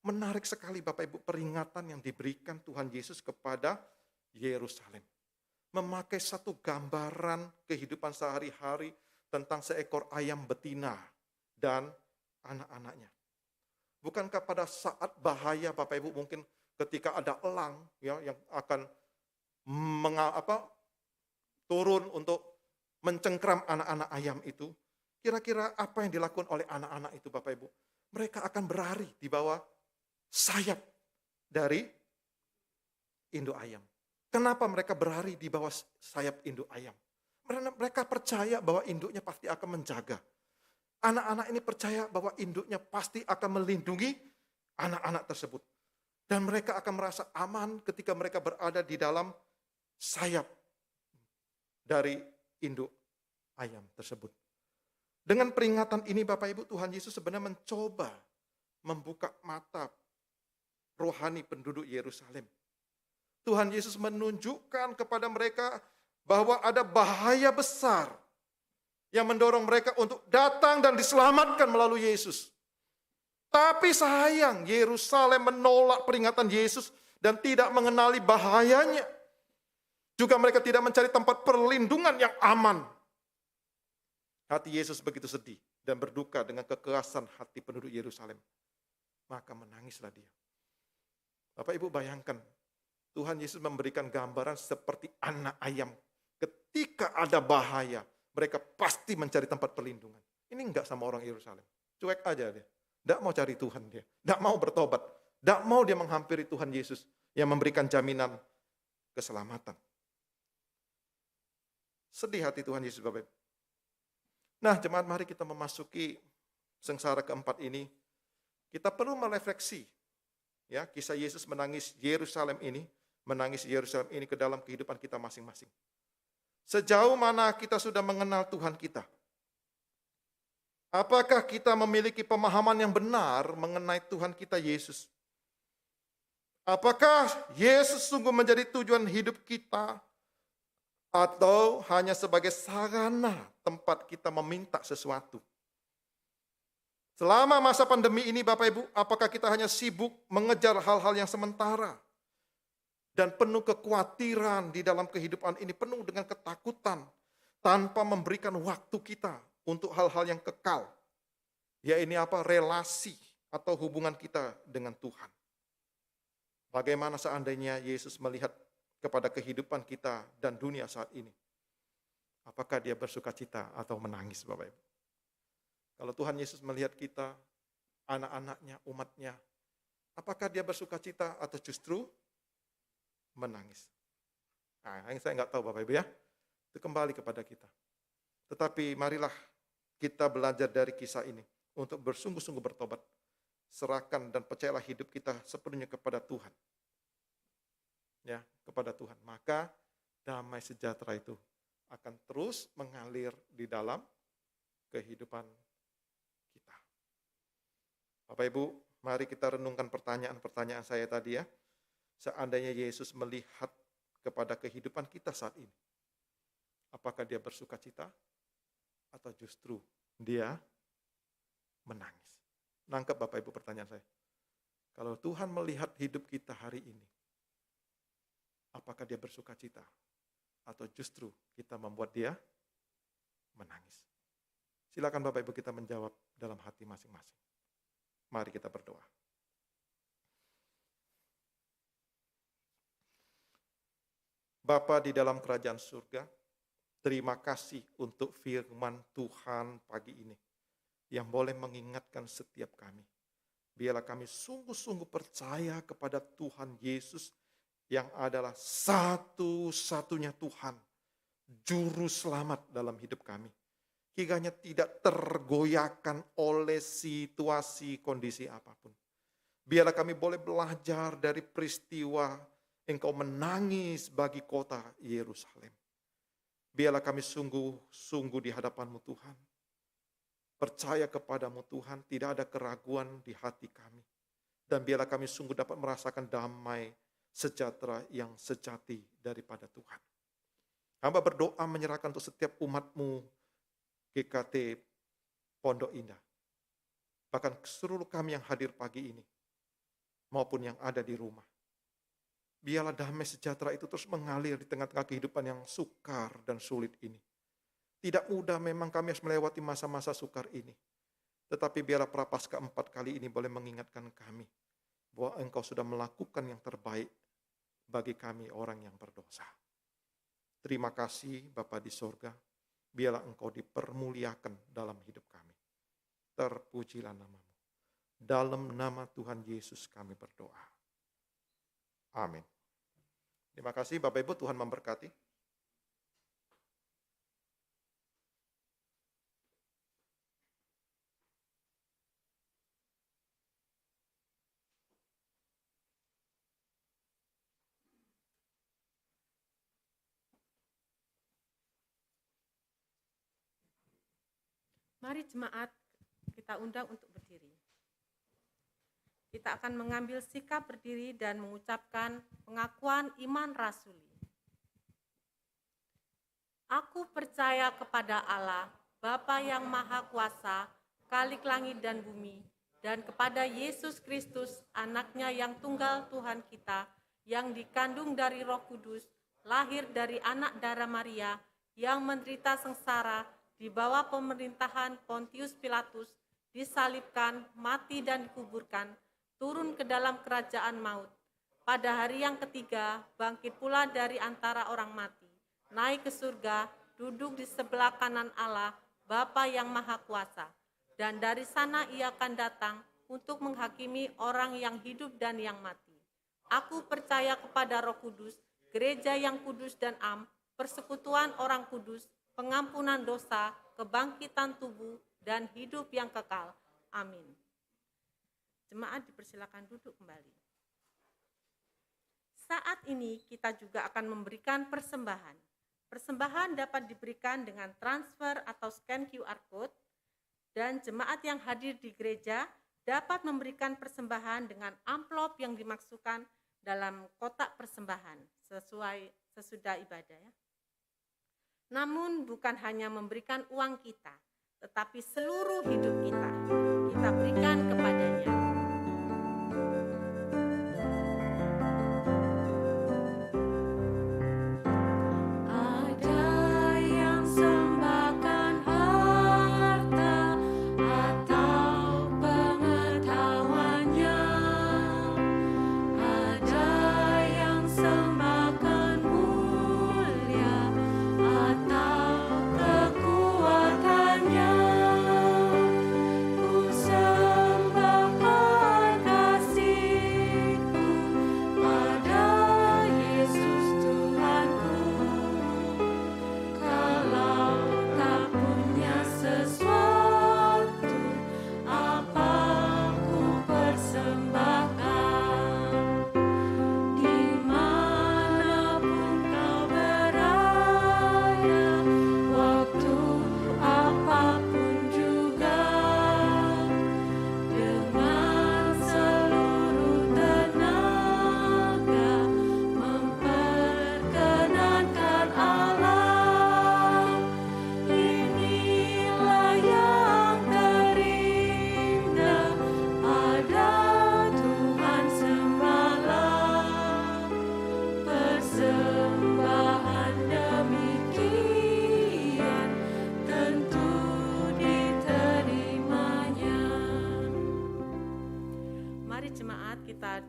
Menarik sekali Bapak Ibu peringatan yang diberikan Tuhan Yesus kepada Yerusalem. Memakai satu gambaran kehidupan sehari-hari tentang seekor ayam betina dan anak-anaknya. Bukankah pada saat bahaya Bapak Ibu mungkin ketika ada elang ya, yang akan turun untuk mencengkram anak-anak ayam itu, kira-kira apa yang dilakukan oleh anak-anak itu Bapak Ibu? Mereka akan berlari di bawah sayap dari induk ayam. Kenapa mereka berlari di bawah sayap induk ayam? Mereka percaya bahwa induknya pasti akan menjaga. Anak-anak ini percaya bahwa induknya pasti akan melindungi anak-anak tersebut. Dan mereka akan merasa aman ketika mereka berada di dalam sayap dari induk ayam tersebut. Dengan peringatan ini Bapak Ibu, Tuhan Yesus sebenarnya mencoba membuka mata rohani penduduk Yerusalem. Tuhan Yesus menunjukkan kepada mereka bahwa ada bahaya besar yang mendorong mereka untuk datang dan diselamatkan melalui Yesus. Tapi sayang, Yerusalem menolak peringatan Yesus dan tidak mengenali bahayanya. Juga mereka tidak mencari tempat perlindungan yang aman. Hati Yesus begitu sedih dan berduka dengan kekerasan hati penduduk Yerusalem. Maka menangislah dia. Bapak Ibu bayangkan, Tuhan Yesus memberikan gambaran seperti anak ayam. Ketika ada bahaya, mereka pasti mencari tempat perlindungan. Ini enggak sama orang Yerusalem. Cuek aja dia. Enggak mau cari Tuhan dia. Enggak mau bertobat. Enggak mau dia menghampiri Tuhan Yesus yang memberikan jaminan keselamatan. Sedih hati Tuhan Yesus, Bapak Ibu. Nah, jemaat, mari kita memasuki sengsara keempat ini. Kita perlu merefleksi, ya, kisah Yesus menangis Yerusalem ini ke dalam kehidupan kita masing-masing. Sejauh mana kita sudah mengenal Tuhan kita? Apakah kita memiliki pemahaman yang benar mengenai Tuhan kita Yesus? Apakah Yesus sungguh menjadi tujuan hidup kita? Atau hanya sebagai sarana tempat kita meminta sesuatu? Selama masa pandemi ini Bapak Ibu, apakah kita hanya sibuk mengejar hal-hal yang sementara? Dan penuh kekhawatiran di dalam kehidupan ini, penuh dengan ketakutan, tanpa memberikan waktu kita untuk hal-hal yang kekal. Ya ini apa? Relasi atau hubungan kita dengan Tuhan. Bagaimana seandainya Yesus melihat kepada kehidupan kita dan dunia saat ini? Apakah dia bersuka cita atau menangis, Bapak Ibu? Kalau Tuhan Yesus melihat kita, anak-anaknya, umatnya, apakah dia bersuka cita atau justru menangis? Nah, yang saya nggak tahu Bapak Ibu ya. Itu kembali kepada kita. Tetapi marilah kita belajar dari kisah ini untuk bersungguh-sungguh bertobat. Serahkan dan percayalah hidup kita sepenuhnya kepada Tuhan. Ya, kepada Tuhan. Maka damai sejahtera itu akan terus mengalir di dalam kehidupan kita. Bapak Ibu, mari kita renungkan pertanyaan-pertanyaan saya tadi ya. Seandainya Yesus melihat kepada kehidupan kita saat ini, apakah dia bersuka cita atau justru dia menangis? Nangkep Bapak Ibu pertanyaan saya. Kalau Tuhan melihat hidup kita hari ini, apakah dia bersuka cita atau justru kita membuat dia menangis? Silakan Bapak Ibu kita menjawab dalam hati masing-masing. Mari kita berdoa. Bapa di dalam kerajaan surga, terima kasih untuk firman Tuhan pagi ini yang boleh mengingatkan setiap kami. Biarlah kami sungguh-sungguh percaya kepada Tuhan Yesus yang adalah satu-satunya Tuhan, juru selamat dalam hidup kami. Kiranya tidak tergoyahkan oleh situasi kondisi apapun. Biarlah kami boleh belajar dari peristiwa Engkau menangis bagi kota Yerusalem. Biarlah kami sungguh-sungguh di hadapan-Mu Tuhan. Percaya kepadamu Tuhan, tidak ada keraguan di hati kami. Dan biarlah kami sungguh dapat merasakan damai sejahtera yang sejati daripada Tuhan. Hamba berdoa menyerahkan untuk setiap umat-Mu GKT Pondok Indah. Bahkan seluruh kami yang hadir pagi ini, maupun yang ada di rumah. Biarlah damai sejahtera itu terus mengalir di tengah-tengah kehidupan yang sukar dan sulit ini. Tidak mudah memang kami harus melewati masa-masa sukar ini. Tetapi biarlah Prapaskah 4 kali ini boleh mengingatkan kami bahwa Engkau sudah melakukan yang terbaik bagi kami orang yang berdosa. Terima kasih Bapa di sorga, biarlah Engkau dipermuliakan dalam hidup kami. Terpujilah nama-Mu. Dalam nama Tuhan Yesus kami berdoa. Amin. Terima kasih Bapak Ibu, Tuhan memberkati. Mari jemaat kita undang untuk berdiri. Kita akan mengambil sikap berdiri dan mengucapkan pengakuan iman rasuli. Aku percaya kepada Allah, Bapa yang Maha Kuasa, Khalik langit dan bumi, dan kepada Yesus Kristus, anaknya yang tunggal Tuhan kita, yang dikandung dari Roh Kudus, lahir dari anak darah Maria, yang menderita sengsara di bawah pemerintahan Pontius Pilatus, disalibkan, mati dan dikuburkan, turun ke dalam kerajaan maut. Pada hari yang ketiga, bangkit pula dari antara orang mati, naik ke surga, duduk di sebelah kanan Allah, Bapa yang Maha Kuasa. Dan dari sana ia akan datang untuk menghakimi orang yang hidup dan yang mati. Aku percaya kepada Roh Kudus, gereja yang kudus dan am, persekutuan orang kudus, pengampunan dosa, kebangkitan tubuh, dan hidup yang kekal. Amin. Jemaat dipersilakan duduk kembali. Saat ini kita juga akan memberikan persembahan. Persembahan dapat diberikan dengan transfer atau scan QR Code, dan jemaat yang hadir di gereja dapat memberikan persembahan dengan amplop yang dimasukkan dalam kotak persembahan sesudah ibadah ya. Namun bukan hanya memberikan uang kita, tetapi seluruh hidup kita berikan kepadanya.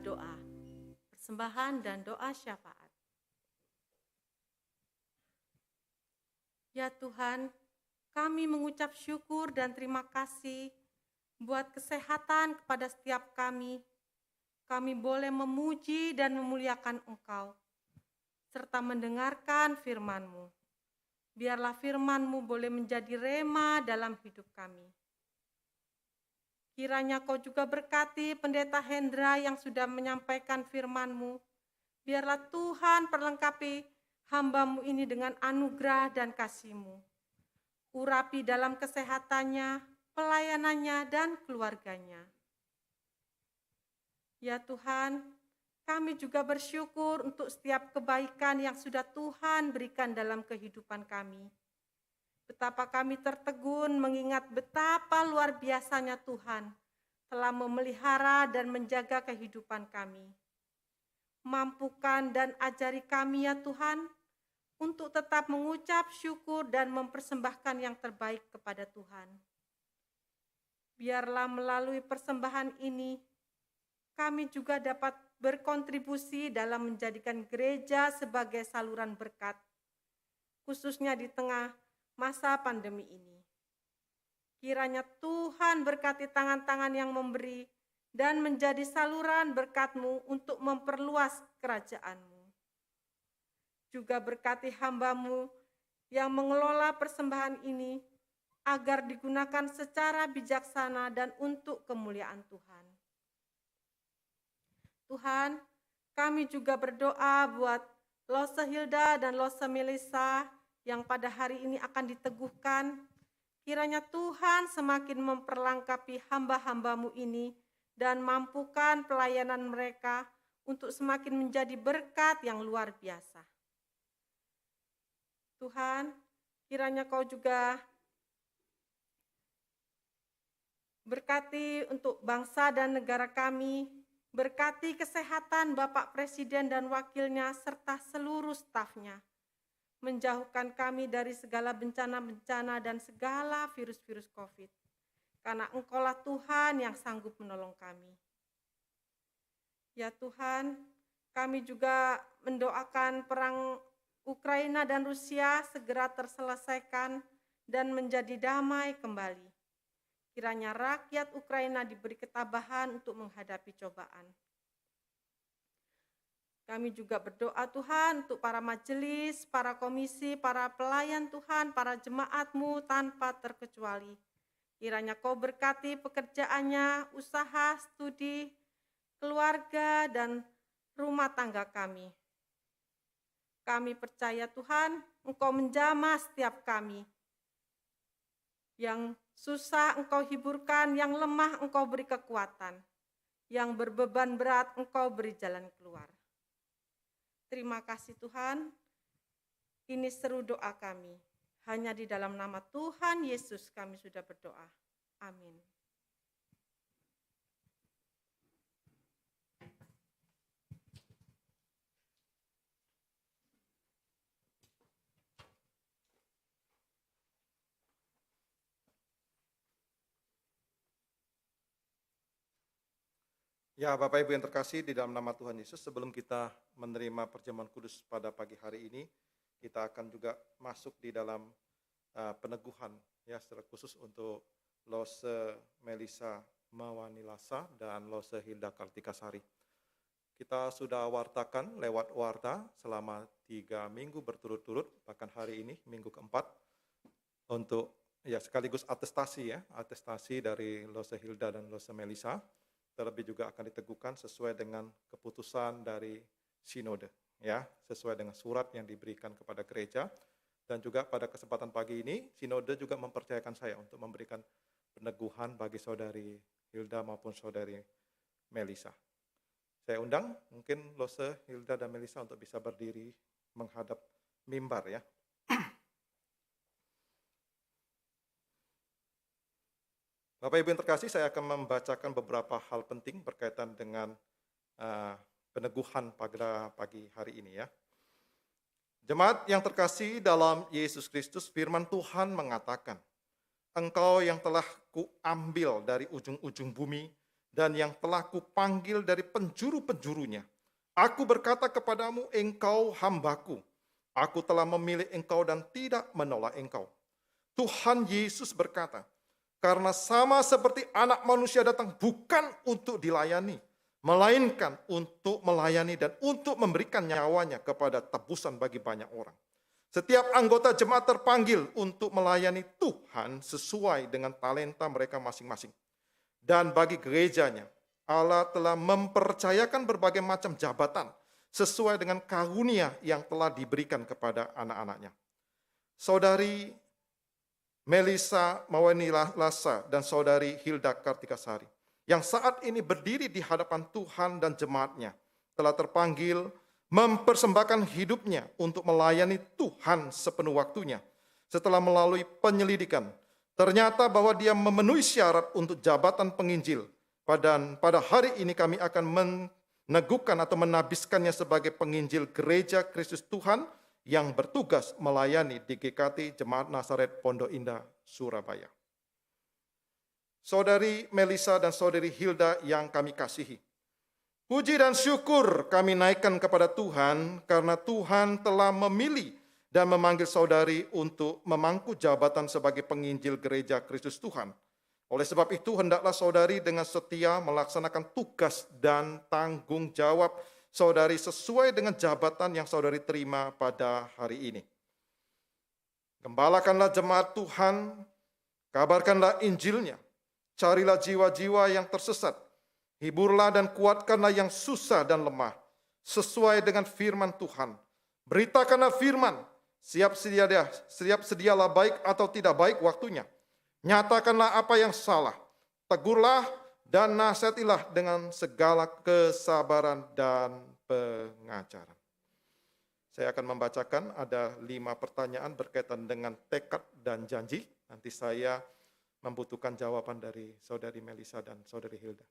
Doa, persembahan dan doa syafaat. Ya Tuhan, kami mengucap syukur dan terima kasih buat kesehatan kepada setiap kami. Kami boleh memuji dan memuliakan Engkau, serta mendengarkan firman-Mu. Biarlah firman-Mu boleh menjadi rema dalam hidup kami. Kiranya Kau juga berkati Pendeta Hendra yang sudah menyampaikan firman-Mu. Biarlah Tuhan perlengkapi hamba-Mu ini dengan anugerah dan kasih-Mu. Urapi dalam kesehatannya, pelayanannya, dan keluarganya. Ya Tuhan, kami juga bersyukur untuk setiap kebaikan yang sudah Tuhan berikan dalam kehidupan kami. Betapa kami tertegun mengingat betapa luar biasanya Tuhan telah memelihara dan menjaga kehidupan kami. Mampukan dan ajari kami ya Tuhan untuk tetap mengucap syukur dan mempersembahkan yang terbaik kepada Tuhan. Biarlah melalui persembahan ini kami juga dapat berkontribusi dalam menjadikan gereja sebagai saluran berkat, khususnya di tengah masa pandemi ini. Kiranya Tuhan berkati tangan-tangan yang memberi dan menjadi saluran berkat-Mu untuk memperluas kerajaan-Mu. Juga berkati hamba-Mu yang mengelola persembahan ini agar digunakan secara bijaksana dan untuk kemuliaan Tuhan. Tuhan, kami juga berdoa buat Lose Hilda dan Lose Melissa yang pada hari ini akan diteguhkan. Kiranya Tuhan semakin memperlengkapi hamba-hamba-Mu ini dan mampukan pelayanan mereka untuk semakin menjadi berkat yang luar biasa. Tuhan, kiranya Kau juga berkati untuk bangsa dan negara kami, Berkati kesehatan Bapak Presiden dan wakilnya serta seluruh stafnya. Menjauhkan kami dari segala bencana-bencana dan segala virus-virus COVID. Karena Engkaulah Tuhan yang sanggup menolong kami. Ya Tuhan, kami juga mendoakan perang Ukraina dan Rusia segera terselesaikan dan menjadi damai kembali. Kiranya rakyat Ukraina diberi ketabahan untuk menghadapi cobaan. Kami juga berdoa Tuhan untuk para majelis, para komisi, para pelayan Tuhan, para jemaat-Mu tanpa terkecuali. Kiranya Kau berkati pekerjaannya, usaha, studi, keluarga, dan rumah tangga kami. Kami percaya Tuhan, Engkau menjamah setiap kami. Yang susah Engkau hiburkan, yang lemah Engkau beri kekuatan. Yang berbeban berat Engkau beri jalan keluar. Terima kasih Tuhan, ini seru doa kami. Hanya di dalam nama Tuhan Yesus kami sudah berdoa. Amin. Ya, Bapak Ibu yang terkasih di dalam nama Tuhan Yesus, sebelum kita menerima perjamuan kudus pada pagi hari ini, kita akan juga masuk di dalam peneguhan ya secara khusus untuk Lose Melisa Mawanilasa dan Lose Hilda Kartikasari. Kita sudah wartakan lewat warta selama 3 minggu berturut-turut, bahkan hari ini minggu keempat, untuk ya sekaligus atestasi dari Lose Hilda dan Lose Melisa. Terlebih juga akan diteguhkan sesuai dengan keputusan dari sinode, ya, sesuai dengan surat yang diberikan kepada gereja. Dan juga pada kesempatan pagi ini, sinode juga mempercayakan saya untuk memberikan peneguhan bagi saudari Hilda maupun saudari Melisa. Saya undang mungkin Lose, Hilda, dan Melisa untuk bisa berdiri menghadap mimbar ya. Bapak Ibu yang terkasih, saya akan membacakan beberapa hal penting berkaitan dengan peneguhan pada pagi hari ini ya. Jemaat yang terkasih dalam Yesus Kristus, firman Tuhan mengatakan, Engkau yang telah kuambil dari ujung-ujung bumi dan yang telah kupanggil dari penjuru-penjurunya. Aku berkata kepadamu, engkau hambaku. Aku telah memilih engkau dan tidak menolak engkau. Tuhan Yesus berkata, karena sama seperti anak manusia datang bukan untuk dilayani, melainkan untuk melayani dan untuk memberikan nyawanya kepada tebusan bagi banyak orang. Setiap anggota jemaat terpanggil untuk melayani Tuhan sesuai dengan talenta mereka masing-masing. Dan bagi gerejanya, Allah telah mempercayakan berbagai macam jabatan sesuai dengan karunia yang telah diberikan kepada anak-anaknya. Saudari Melisa Mawanilasa dan saudari Hilda Kartikasari yang saat ini berdiri di hadapan Tuhan dan jemaatnya telah terpanggil mempersembahkan hidupnya untuk melayani Tuhan sepenuh waktunya. Setelah melalui penyelidikan, ternyata bahwa dia memenuhi syarat untuk jabatan penginjil. Pada hari ini kami akan meneguhkan atau menabiskannya sebagai penginjil Gereja Kristus Tuhan yang bertugas melayani di GKT Jemaat Nazaret Pondok Indah, Surabaya. Saudari Melisa dan saudari Hilda yang kami kasihi, puji dan syukur kami naikkan kepada Tuhan karena Tuhan telah memilih dan memanggil saudari untuk memangku jabatan sebagai penginjil Gereja Kristus Tuhan. Oleh sebab itu, hendaklah saudari dengan setia melaksanakan tugas dan tanggung jawab saudari sesuai dengan jabatan yang saudari terima pada hari ini. Gembalakanlah jemaat Tuhan, kabarkanlah Injilnya, carilah jiwa-jiwa yang tersesat, hiburlah dan kuatkanlah yang susah dan lemah, sesuai dengan firman Tuhan. Beritakanlah firman, siap sedialah baik atau tidak baik waktunya. Nyatakanlah apa yang salah, tegurlah dan nasihatilah dengan segala kesabaran dan pengajaran. Saya akan membacakan ada 5 pertanyaan berkaitan dengan tekad dan janji. Nanti saya membutuhkan jawaban dari saudari Melisa dan saudari Hilda.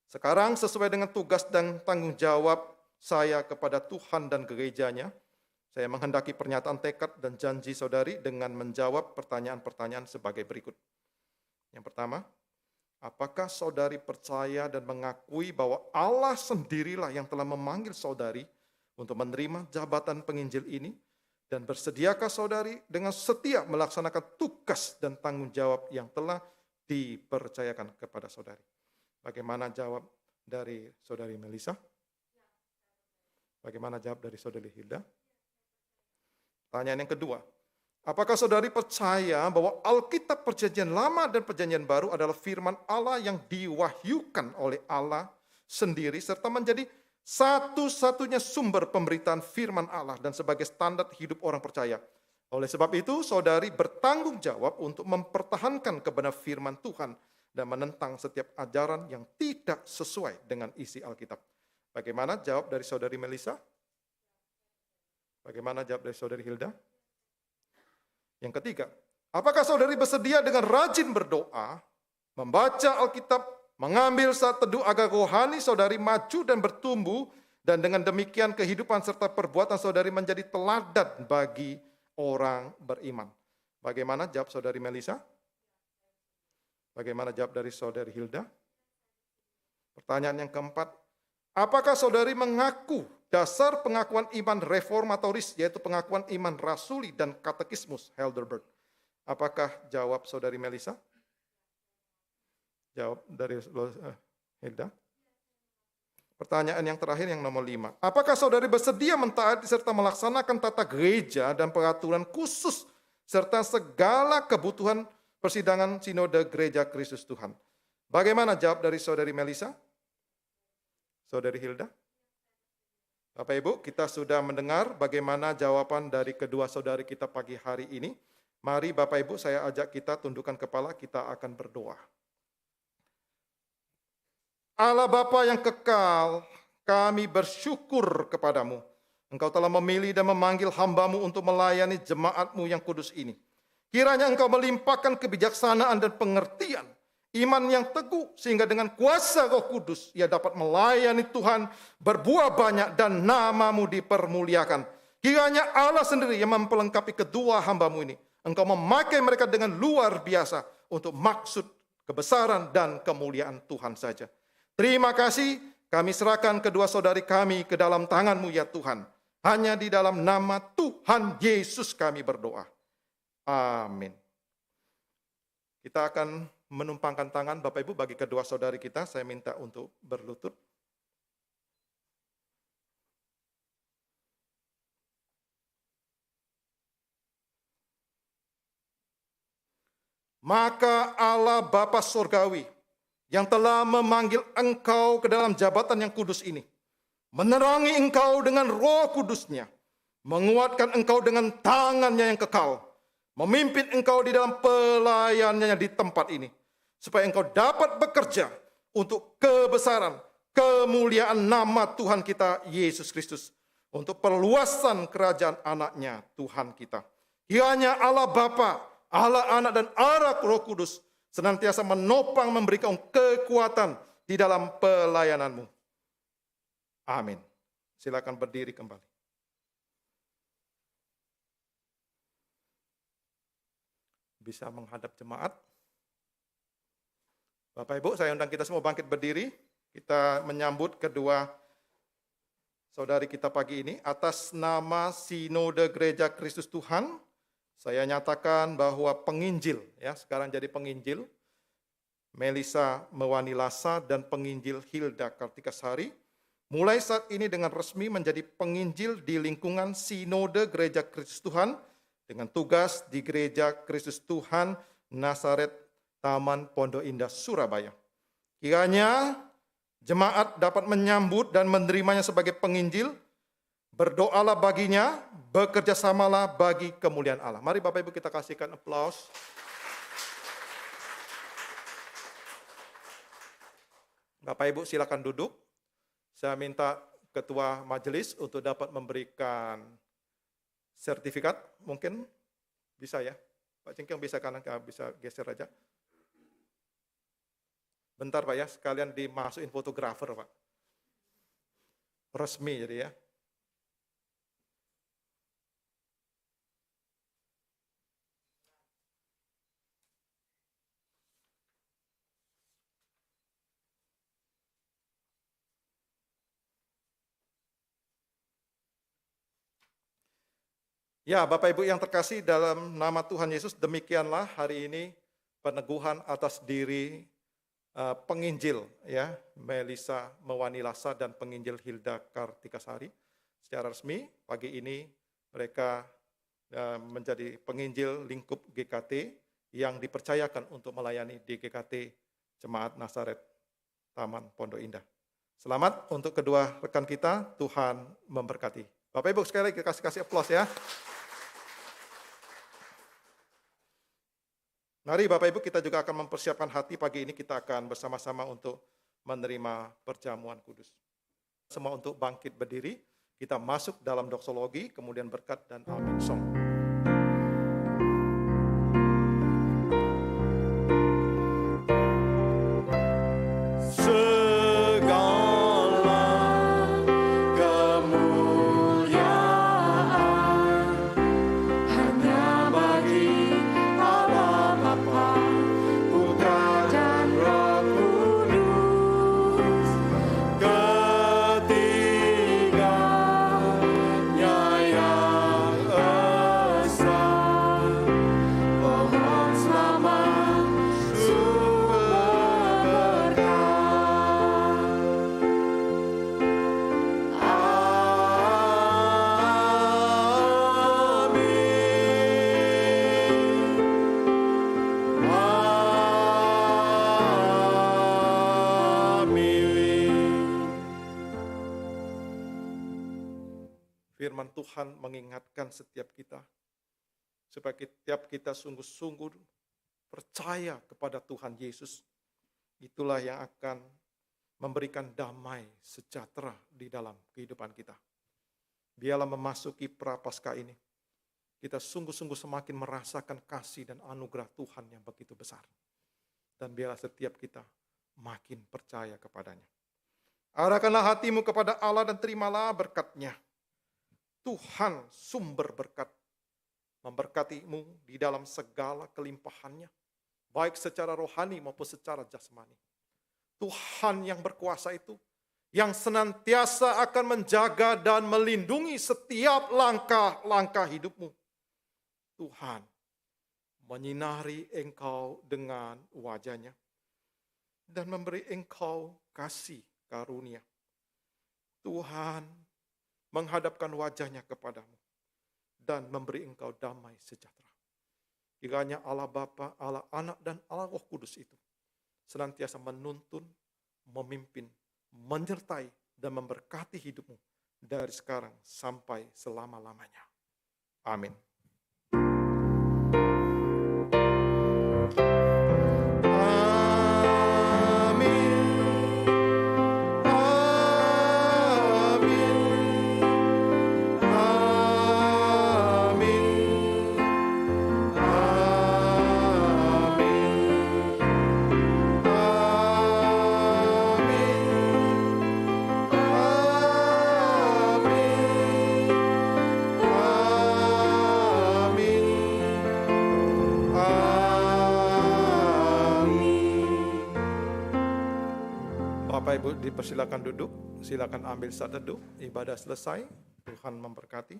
Sekarang sesuai dengan tugas dan tanggung jawab saya kepada Tuhan dan gerejanya, saya menghendaki pernyataan tekad dan janji saudari dengan menjawab pertanyaan-pertanyaan sebagai berikut. Yang pertama, apakah saudari percaya dan mengakui bahwa Allah sendirilah yang telah memanggil saudari untuk menerima jabatan penginjil ini? Dan bersediakah saudari dengan setia melaksanakan tugas dan tanggung jawab yang telah dipercayakan kepada saudari? Bagaimana jawab dari saudari Melisa? Bagaimana jawab dari saudari Hilda? Pertanyaan yang kedua, apakah saudari percaya bahwa Alkitab Perjanjian Lama dan Perjanjian Baru adalah firman Allah yang diwahyukan oleh Allah sendiri serta menjadi satu-satunya sumber pemberitaan firman Allah dan sebagai standar hidup orang percaya? Oleh sebab itu, saudari bertanggung jawab untuk mempertahankan kebenaran firman Tuhan dan menentang setiap ajaran yang tidak sesuai dengan isi Alkitab. Bagaimana jawab dari saudari Melisa? Bagaimana jawab dari saudari Hilda? Yang ketiga, apakah saudari bersedia dengan rajin berdoa, membaca Alkitab, mengambil saat teduh agar rohani saudari maju dan bertumbuh, dan dengan demikian kehidupan serta perbuatan saudari menjadi teladan bagi orang beriman? Bagaimana jawab saudari Melisa? Bagaimana jawab dari saudari Hilda? Pertanyaan yang keempat, apakah saudari mengaku dasar pengakuan iman reformatoris, yaitu pengakuan iman rasuli dan katekismus Heidelberg? Apakah jawab saudari Melisa? Jawab dari Hilda. Pertanyaan yang terakhir yang nomor 5. Apakah saudari bersedia mentaati serta melaksanakan tata gereja dan peraturan khusus serta segala kebutuhan persidangan sinode gereja Kristus Tuhan? Bagaimana jawab dari saudari Melisa? Saudari Hilda? Bapak Ibu, kita sudah mendengar bagaimana jawaban dari kedua saudari kita pagi hari ini. Mari Bapak Ibu, saya ajak kita tundukkan kepala, kita akan berdoa. Allah Bapa yang kekal, kami bersyukur kepadamu. Engkau telah memilih dan memanggil hamba-Mu untuk melayani jemaat-Mu yang kudus ini. Kiranya Engkau melimpahkan kebijaksanaan dan pengertian, iman yang teguh, sehingga dengan kuasa Roh Kudus ia dapat melayani Tuhan, berbuah banyak, dan nama-Mu dipermuliakan. Kiranya Allah sendiri yang mempelengkapi kedua hamba-Mu ini. Engkau memakai mereka dengan luar biasa untuk maksud kebesaran dan kemuliaan Tuhan saja. Terima kasih, kami serahkan kedua saudari kami ke dalam tangan-Mu ya Tuhan. Hanya di dalam nama Tuhan Yesus kami berdoa. Amin. Kita akan menumpangkan tangan Bapak Ibu bagi kedua saudari kita. Saya minta untuk berlutut. Maka Allah Bapa Surgawi yang telah memanggil engkau ke dalam jabatan yang kudus ini, menerangi engkau dengan Roh Kudus-Nya, menguatkan engkau dengan tangannya yang kekal, memimpin engkau di dalam pelayanannya di tempat ini, supaya engkau dapat bekerja untuk kebesaran, kemuliaan nama Tuhan kita Yesus Kristus, untuk perluasan kerajaan anaknya Tuhan kita. Kiranya Allah Bapa, Allah Anak dan Allah Roh Kudus senantiasa menopang memberikan kekuatan di dalam pelayanan-Mu. Amin. Silakan berdiri kembali. Bisa menghadap jemaat. Bapak Ibu, saya undang kita semua bangkit berdiri. Kita menyambut kedua saudari kita pagi ini. Atas nama Sinode Gereja Kristus Tuhan, saya nyatakan bahwa penginjil, ya sekarang jadi penginjil, Melisa Mewanilasa dan penginjil Hilda Kartikasari, mulai saat ini dengan resmi menjadi penginjil di lingkungan Sinode Gereja Kristus Tuhan, dengan tugas di Gereja Kristus Tuhan Nazaret Taman Pondok Indah, Surabaya. Kiranya jemaat dapat menyambut dan menerimanya sebagai penginjil, berdoalah baginya, bekerjasamalah bagi kemuliaan Allah. Mari Bapak Ibu kita kasihkan aplaus. Bapak Ibu silakan duduk. Saya minta ketua majelis untuk dapat memberikan sertifikat, mungkin bisa ya. Pak Cingkeng bisa kanan, bisa geser aja. Bentar Pak ya, sekalian dimasukin fotografer Pak. Resmi jadi ya. Ya, Bapak Ibu yang terkasih dalam nama Tuhan Yesus, demikianlah hari ini peneguhan atas diri penginjil ya, Melisa Mewanilasa dan penginjil Hilda Kartikasari. Secara resmi pagi ini mereka menjadi penginjil lingkup GKT yang dipercayakan untuk melayani di GKT Jemaat Nazaret Taman Pondok Indah. Selamat untuk kedua rekan kita, Tuhan memberkati. Bapak Ibu sekali lagi kasih aplaus ya. Mari Bapak Ibu kita juga akan mempersiapkan hati pagi ini, kita akan bersama-sama untuk menerima perjamuan kudus. Semua untuk bangkit berdiri, kita masuk dalam doksologi, kemudian berkat dan amin song. Firman Tuhan mengingatkan setiap kita, supaya setiap kita sungguh-sungguh percaya kepada Tuhan Yesus. Itulah yang akan memberikan damai sejahtera di dalam kehidupan kita. Biarlah memasuki Prapaskah ini, kita sungguh-sungguh semakin merasakan kasih dan anugerah Tuhan yang begitu besar. Dan biarlah setiap kita makin percaya kepadanya. Arahkanlah hatimu kepada Allah dan terimalah berkat-Nya. Tuhan sumber berkat, memberkatimu di dalam segala kelimpahannya, baik secara rohani maupun secara jasmani. Tuhan yang berkuasa itu, yang senantiasa akan menjaga dan melindungi setiap langkah-langkah hidupmu. Tuhan menyinari engkau dengan wajah-Nya dan memberi engkau kasih karunia. Tuhan menghadapkan wajah-Nya kepadamu dan memberi engkau damai sejahtera. Kiranya Allah Bapa, Allah Anak, dan Allah Roh Kudus itu senantiasa menuntun, memimpin, menyertai, dan memberkati hidupmu dari sekarang sampai selama-lamanya. Amin. Bapak Ibu dipersilakan duduk, silakan ambil saat teduh, ibadah selesai, Tuhan memberkati.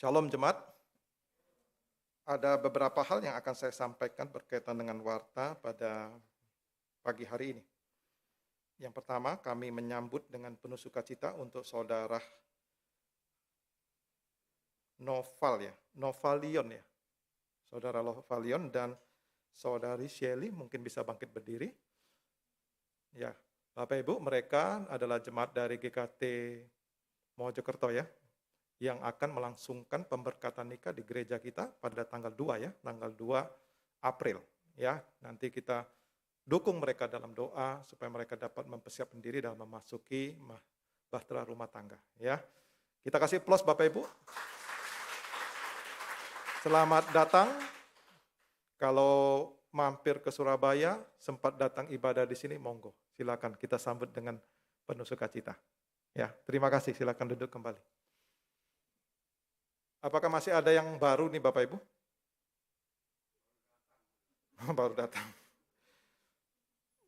Shalom jemaat. Ada beberapa hal yang akan saya sampaikan berkaitan dengan warta pada pagi hari ini. Yang pertama, kami menyambut dengan penuh sukacita untuk saudara Novalion ya. Saudara Novalion dan saudari Shelly mungkin bisa bangkit berdiri. Ya, Bapak Ibu, mereka adalah jemaat dari GKT Mojokerto ya, yang akan melangsungkan pemberkatan nikah di gereja kita pada tanggal 2 ya, tanggal 2 April ya. Nanti kita dukung mereka dalam doa supaya mereka dapat mempersiapkan diri dalam memasuki bahtera rumah tangga ya. Kita kasih aplaus Bapak Ibu. Selamat datang. Kalau mampir ke Surabaya, sempat datang ibadah di sini, monggo. Silakan kita sambut dengan penuh sukacita. Ya, terima kasih. Silakan duduk kembali. Apakah masih ada yang baru nih Bapak Ibu? Baru datang.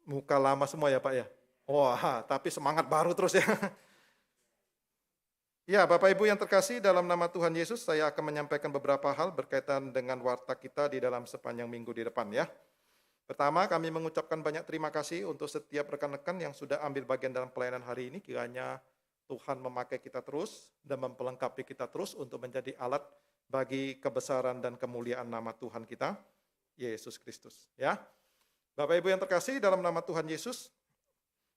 Muka lama semua ya Pak ya? Wah, tapi semangat baru terus ya. Ya, Bapak Ibu yang terkasih, dalam nama Tuhan Yesus, saya akan menyampaikan beberapa hal berkaitan dengan warta kita di dalam sepanjang minggu di depan ya. Pertama, kami mengucapkan banyak terima kasih untuk setiap rekan-rekan yang sudah ambil bagian dalam pelayanan hari ini. Kiranya Tuhan memakai kita terus dan memperlengkapi kita terus untuk menjadi alat bagi kebesaran dan kemuliaan nama Tuhan kita, Yesus Kristus. Ya, Bapak Ibu yang terkasih, dalam nama Tuhan Yesus,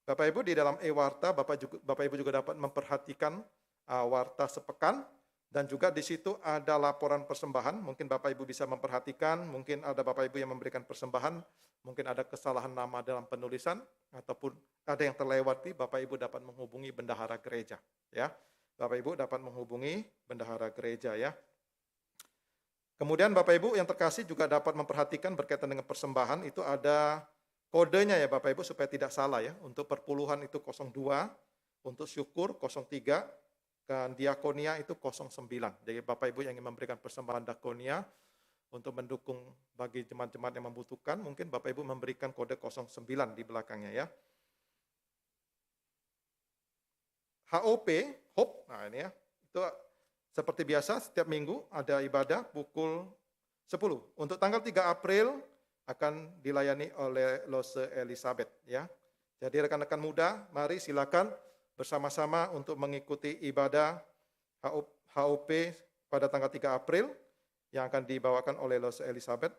Bapak Ibu di Dalam e-warta, Bapak Ibu juga dapat memperhatikan warta sepekan, dan juga di situ ada laporan persembahan. Mungkin Bapak Ibu bisa memperhatikan, mungkin ada Bapak Ibu yang memberikan persembahan, mungkin ada kesalahan nama dalam penulisan, ataupun ada yang terlewati, Bapak Ibu dapat menghubungi bendahara gereja. Ya, Bapak Ibu dapat menghubungi bendahara gereja ya. Kemudian Bapak Ibu yang terkasih juga dapat memperhatikan berkaitan dengan persembahan, itu ada kodenya ya Bapak Ibu supaya tidak salah ya. Untuk perpuluhan itu 02, untuk syukur 03, dan diakonia itu 09. Jadi Bapak Ibu yang ingin memberikan persembahan diakonia untuk mendukung bagi jemaat-jemaat yang membutuhkan, mungkin Bapak Ibu memberikan kode 09 di belakangnya ya. HOP, nah ini ya, itu seperti biasa setiap minggu ada ibadah pukul 10. Untuk tanggal 3 April akan dilayani oleh Lose Elizabeth ya. Jadi rekan-rekan muda, mari silakan bersama-sama untuk mengikuti ibadah HOP pada tanggal 3 April yang akan dibawakan oleh Lose Elizabeth.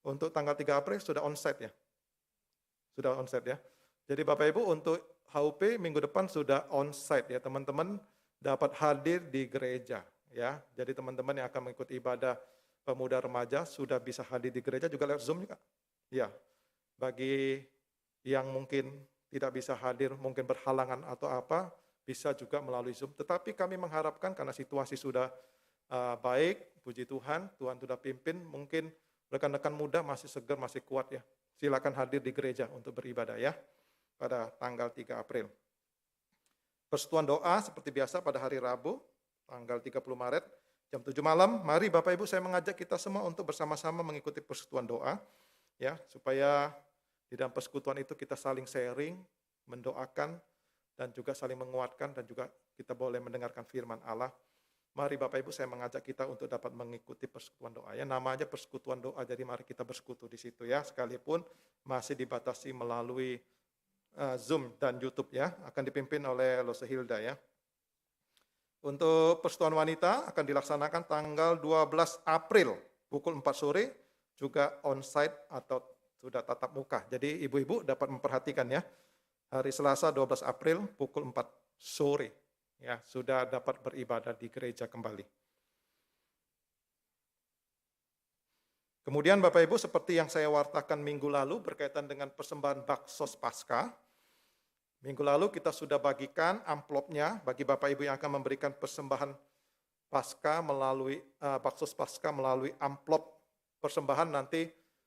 Untuk tanggal 3 April sudah onsite ya. Sudah onsite ya. Jadi Bapak Ibu untuk HOP minggu depan sudah onsite ya. Teman-teman dapat hadir di gereja ya. Jadi teman-teman yang akan mengikuti ibadah pemuda remaja sudah bisa hadir di gereja juga lewat Zoom juga. Ya. Bagi yang mungkin tidak bisa hadir, mungkin berhalangan atau apa, bisa juga melalui Zoom. Tetapi kami mengharapkan karena situasi sudah baik, puji Tuhan, Tuhan sudah pimpin, mungkin rekan-rekan muda masih segar, masih kuat ya. Silakan hadir di gereja untuk beribadah ya, pada tanggal 3 April. Persekutuan doa seperti biasa pada hari Rabu, tanggal 30 Maret, jam 7 malam. Mari Bapak Ibu, saya mengajak kita semua untuk bersama-sama mengikuti persekutuan doa, ya, supaya di dalam persekutuan itu kita saling sharing, mendoakan, dan juga saling menguatkan, dan juga kita boleh mendengarkan firman Allah. Mari Bapak Ibu, saya mengajak kita untuk dapat mengikuti persekutuan doa. Ya, nama aja persekutuan doa, jadi mari kita bersekutu di situ ya, sekalipun masih dibatasi melalui Zoom dan YouTube ya, akan dipimpin oleh Lose Hilda ya. Untuk persekutuan wanita akan dilaksanakan tanggal 12 April pukul 4 sore, juga onsite atau sudah tatap muka. Jadi ibu-ibu dapat memperhatikan ya, hari Selasa 12 April pukul 4 sore ya, sudah dapat beribadah di gereja kembali. Kemudian Bapak Ibu, seperti yang saya wartakan minggu lalu berkaitan dengan persembahan Baksos Paskah. Minggu lalu kita sudah bagikan amplopnya bagi Bapak Ibu yang akan memberikan persembahan Paskah melalui Baksos Paskah melalui amplop persembahan. Nanti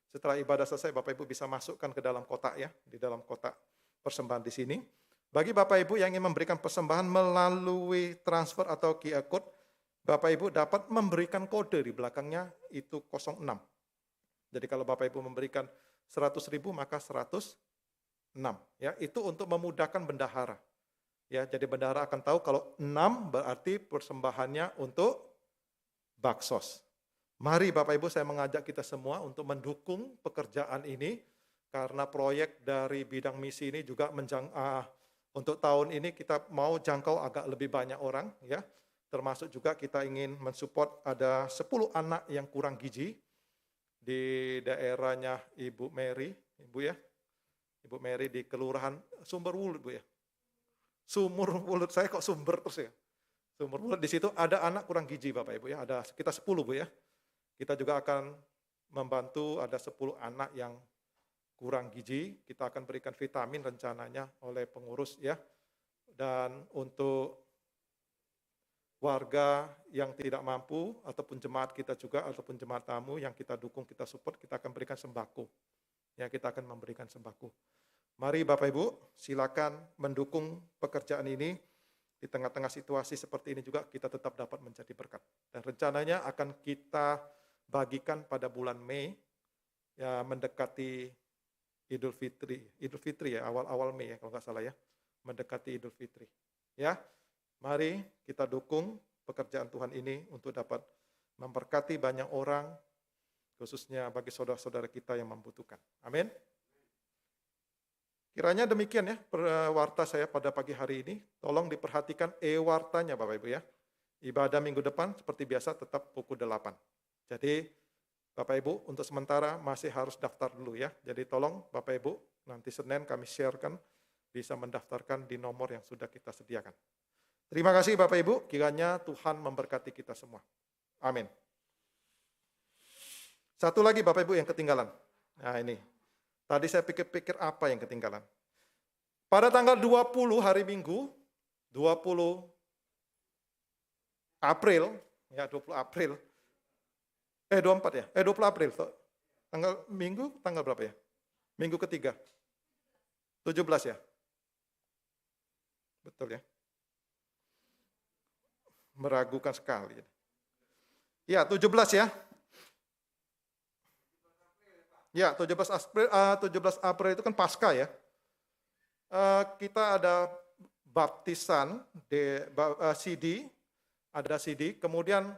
setelah ibadah selesai Bapak Ibu bisa masukkan ke dalam kotak ya, di dalam kotak persembahan di sini. Bagi Bapak Ibu yang ingin memberikan persembahan melalui transfer atau QR code, Bapak Ibu dapat memberikan kode di belakangnya itu 06. Jadi kalau Bapak Ibu memberikan 100.000 maka 106 ya, itu untuk memudahkan bendahara. Ya, jadi bendahara akan tahu kalau 6 berarti persembahannya untuk baksos. Mari Bapak Ibu, saya mengajak kita semua untuk mendukung pekerjaan ini, karena proyek dari bidang misi ini juga untuk tahun ini kita mau jangkau agak lebih banyak orang ya. Termasuk juga kita ingin mensupport ada 10 anak yang kurang gizi di daerahnya Ibu Mary, Ibu ya. Ibu Mary di Kelurahan Sumberwuluh, Bu ya. Sumberwuluh, saya kok sumber terus ya. Sumur mulut di situ ada anak kurang gizi Bapak Ibu ya, ada sekitar 10 Bu ya. Kita juga akan membantu ada 10 anak yang kurang gizi, kita akan berikan vitamin rencananya oleh pengurus ya. Dan untuk warga yang tidak mampu ataupun jemaat kita juga ataupun jemaat tamu yang kita dukung, kita support, kita akan berikan sembako. Ya, kita akan memberikan sembako. Mari Bapak Ibu, silakan mendukung pekerjaan ini. Di tengah-tengah situasi seperti ini juga kita tetap dapat menjadi berkat. Dan rencananya akan kita bagikan pada bulan Mei, ya mendekati Idul Fitri ya, awal-awal Mei ya kalau nggak salah ya, mendekati Idul Fitri. Ya, mari kita dukung pekerjaan Tuhan ini untuk dapat memberkati banyak orang, khususnya bagi saudara-saudara kita yang membutuhkan. Amin. Kiranya demikian ya warta saya pada pagi hari ini. Tolong diperhatikan wartanya Bapak Ibu ya. Ibadah minggu depan seperti biasa tetap pukul 8. Jadi Bapak Ibu untuk sementara masih harus daftar dulu ya. Jadi tolong Bapak Ibu nanti Senin kami sharekan bisa mendaftarkan di nomor yang sudah kita sediakan. Terima kasih Bapak Ibu, kiranya Tuhan memberkati kita semua. Amin. Satu lagi Bapak Ibu yang ketinggalan. Nah ini. Tadi saya pikir-pikir apa yang ketinggalan. Pada tanggal 20 hari Minggu, 20 April, ya 20 April, 24 ya, 20 April, tanggal Minggu, tanggal berapa ya? Minggu ketiga, 17 ya? Betul ya? Meragukan sekali. Ya, 17 ya. Ya, 17 April itu kan Paskah ya. Kita ada baptisan CD, ada CD. Kemudian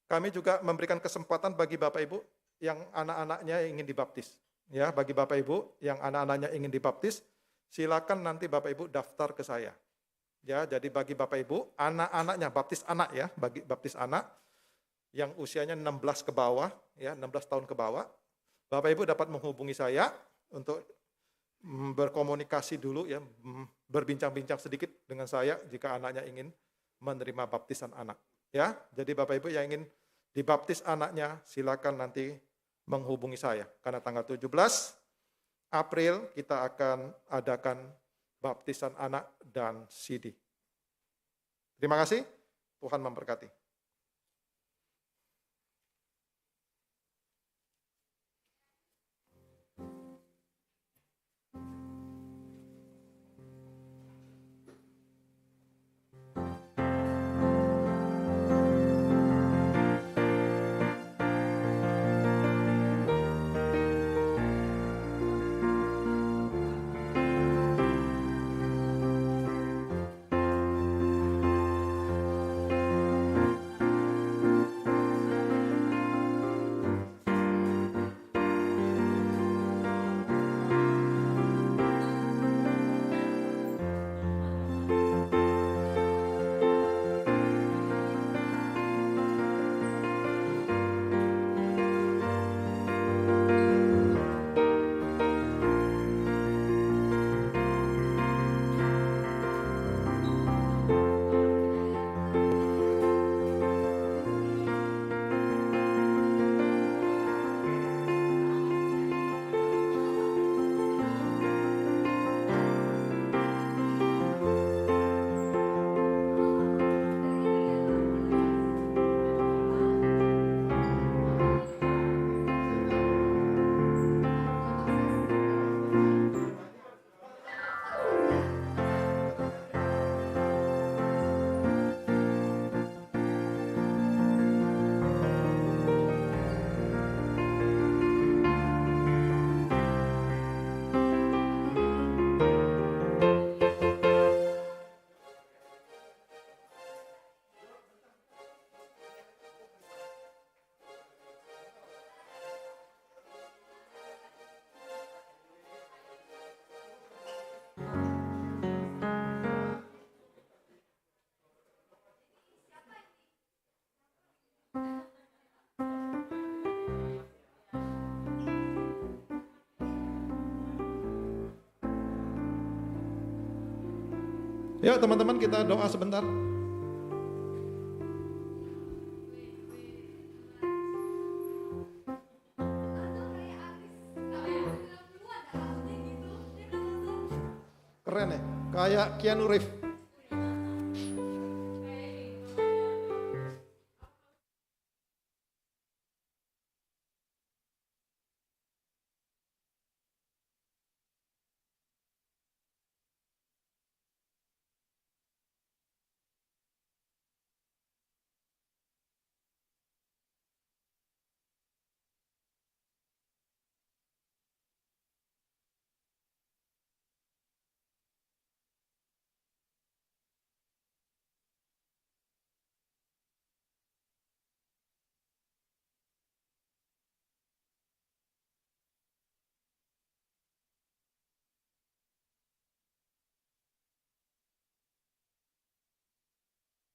kami juga memberikan kesempatan bagi Bapak Ibu yang anak-anaknya ingin dibaptis. Ya, bagi Bapak Ibu yang anak-anaknya ingin dibaptis, silakan nanti Bapak Ibu daftar ke saya. Ya, jadi bagi Bapak Ibu anak-anaknya baptis anak ya, bagi baptis anak yang usianya 16 ke bawah, ya 16 tahun ke bawah. Bapak Ibu dapat menghubungi saya untuk berkomunikasi dulu ya, berbincang-bincang sedikit dengan saya jika anaknya ingin menerima baptisan anak. Ya, jadi Bapak Ibu yang ingin dibaptis anaknya silakan nanti menghubungi saya karena tanggal 17 April kita akan adakan baptisan anak dan CD. Terima kasih, Tuhan memberkati. Ya teman-teman kita doa sebentar. kayak Keanu Reeves.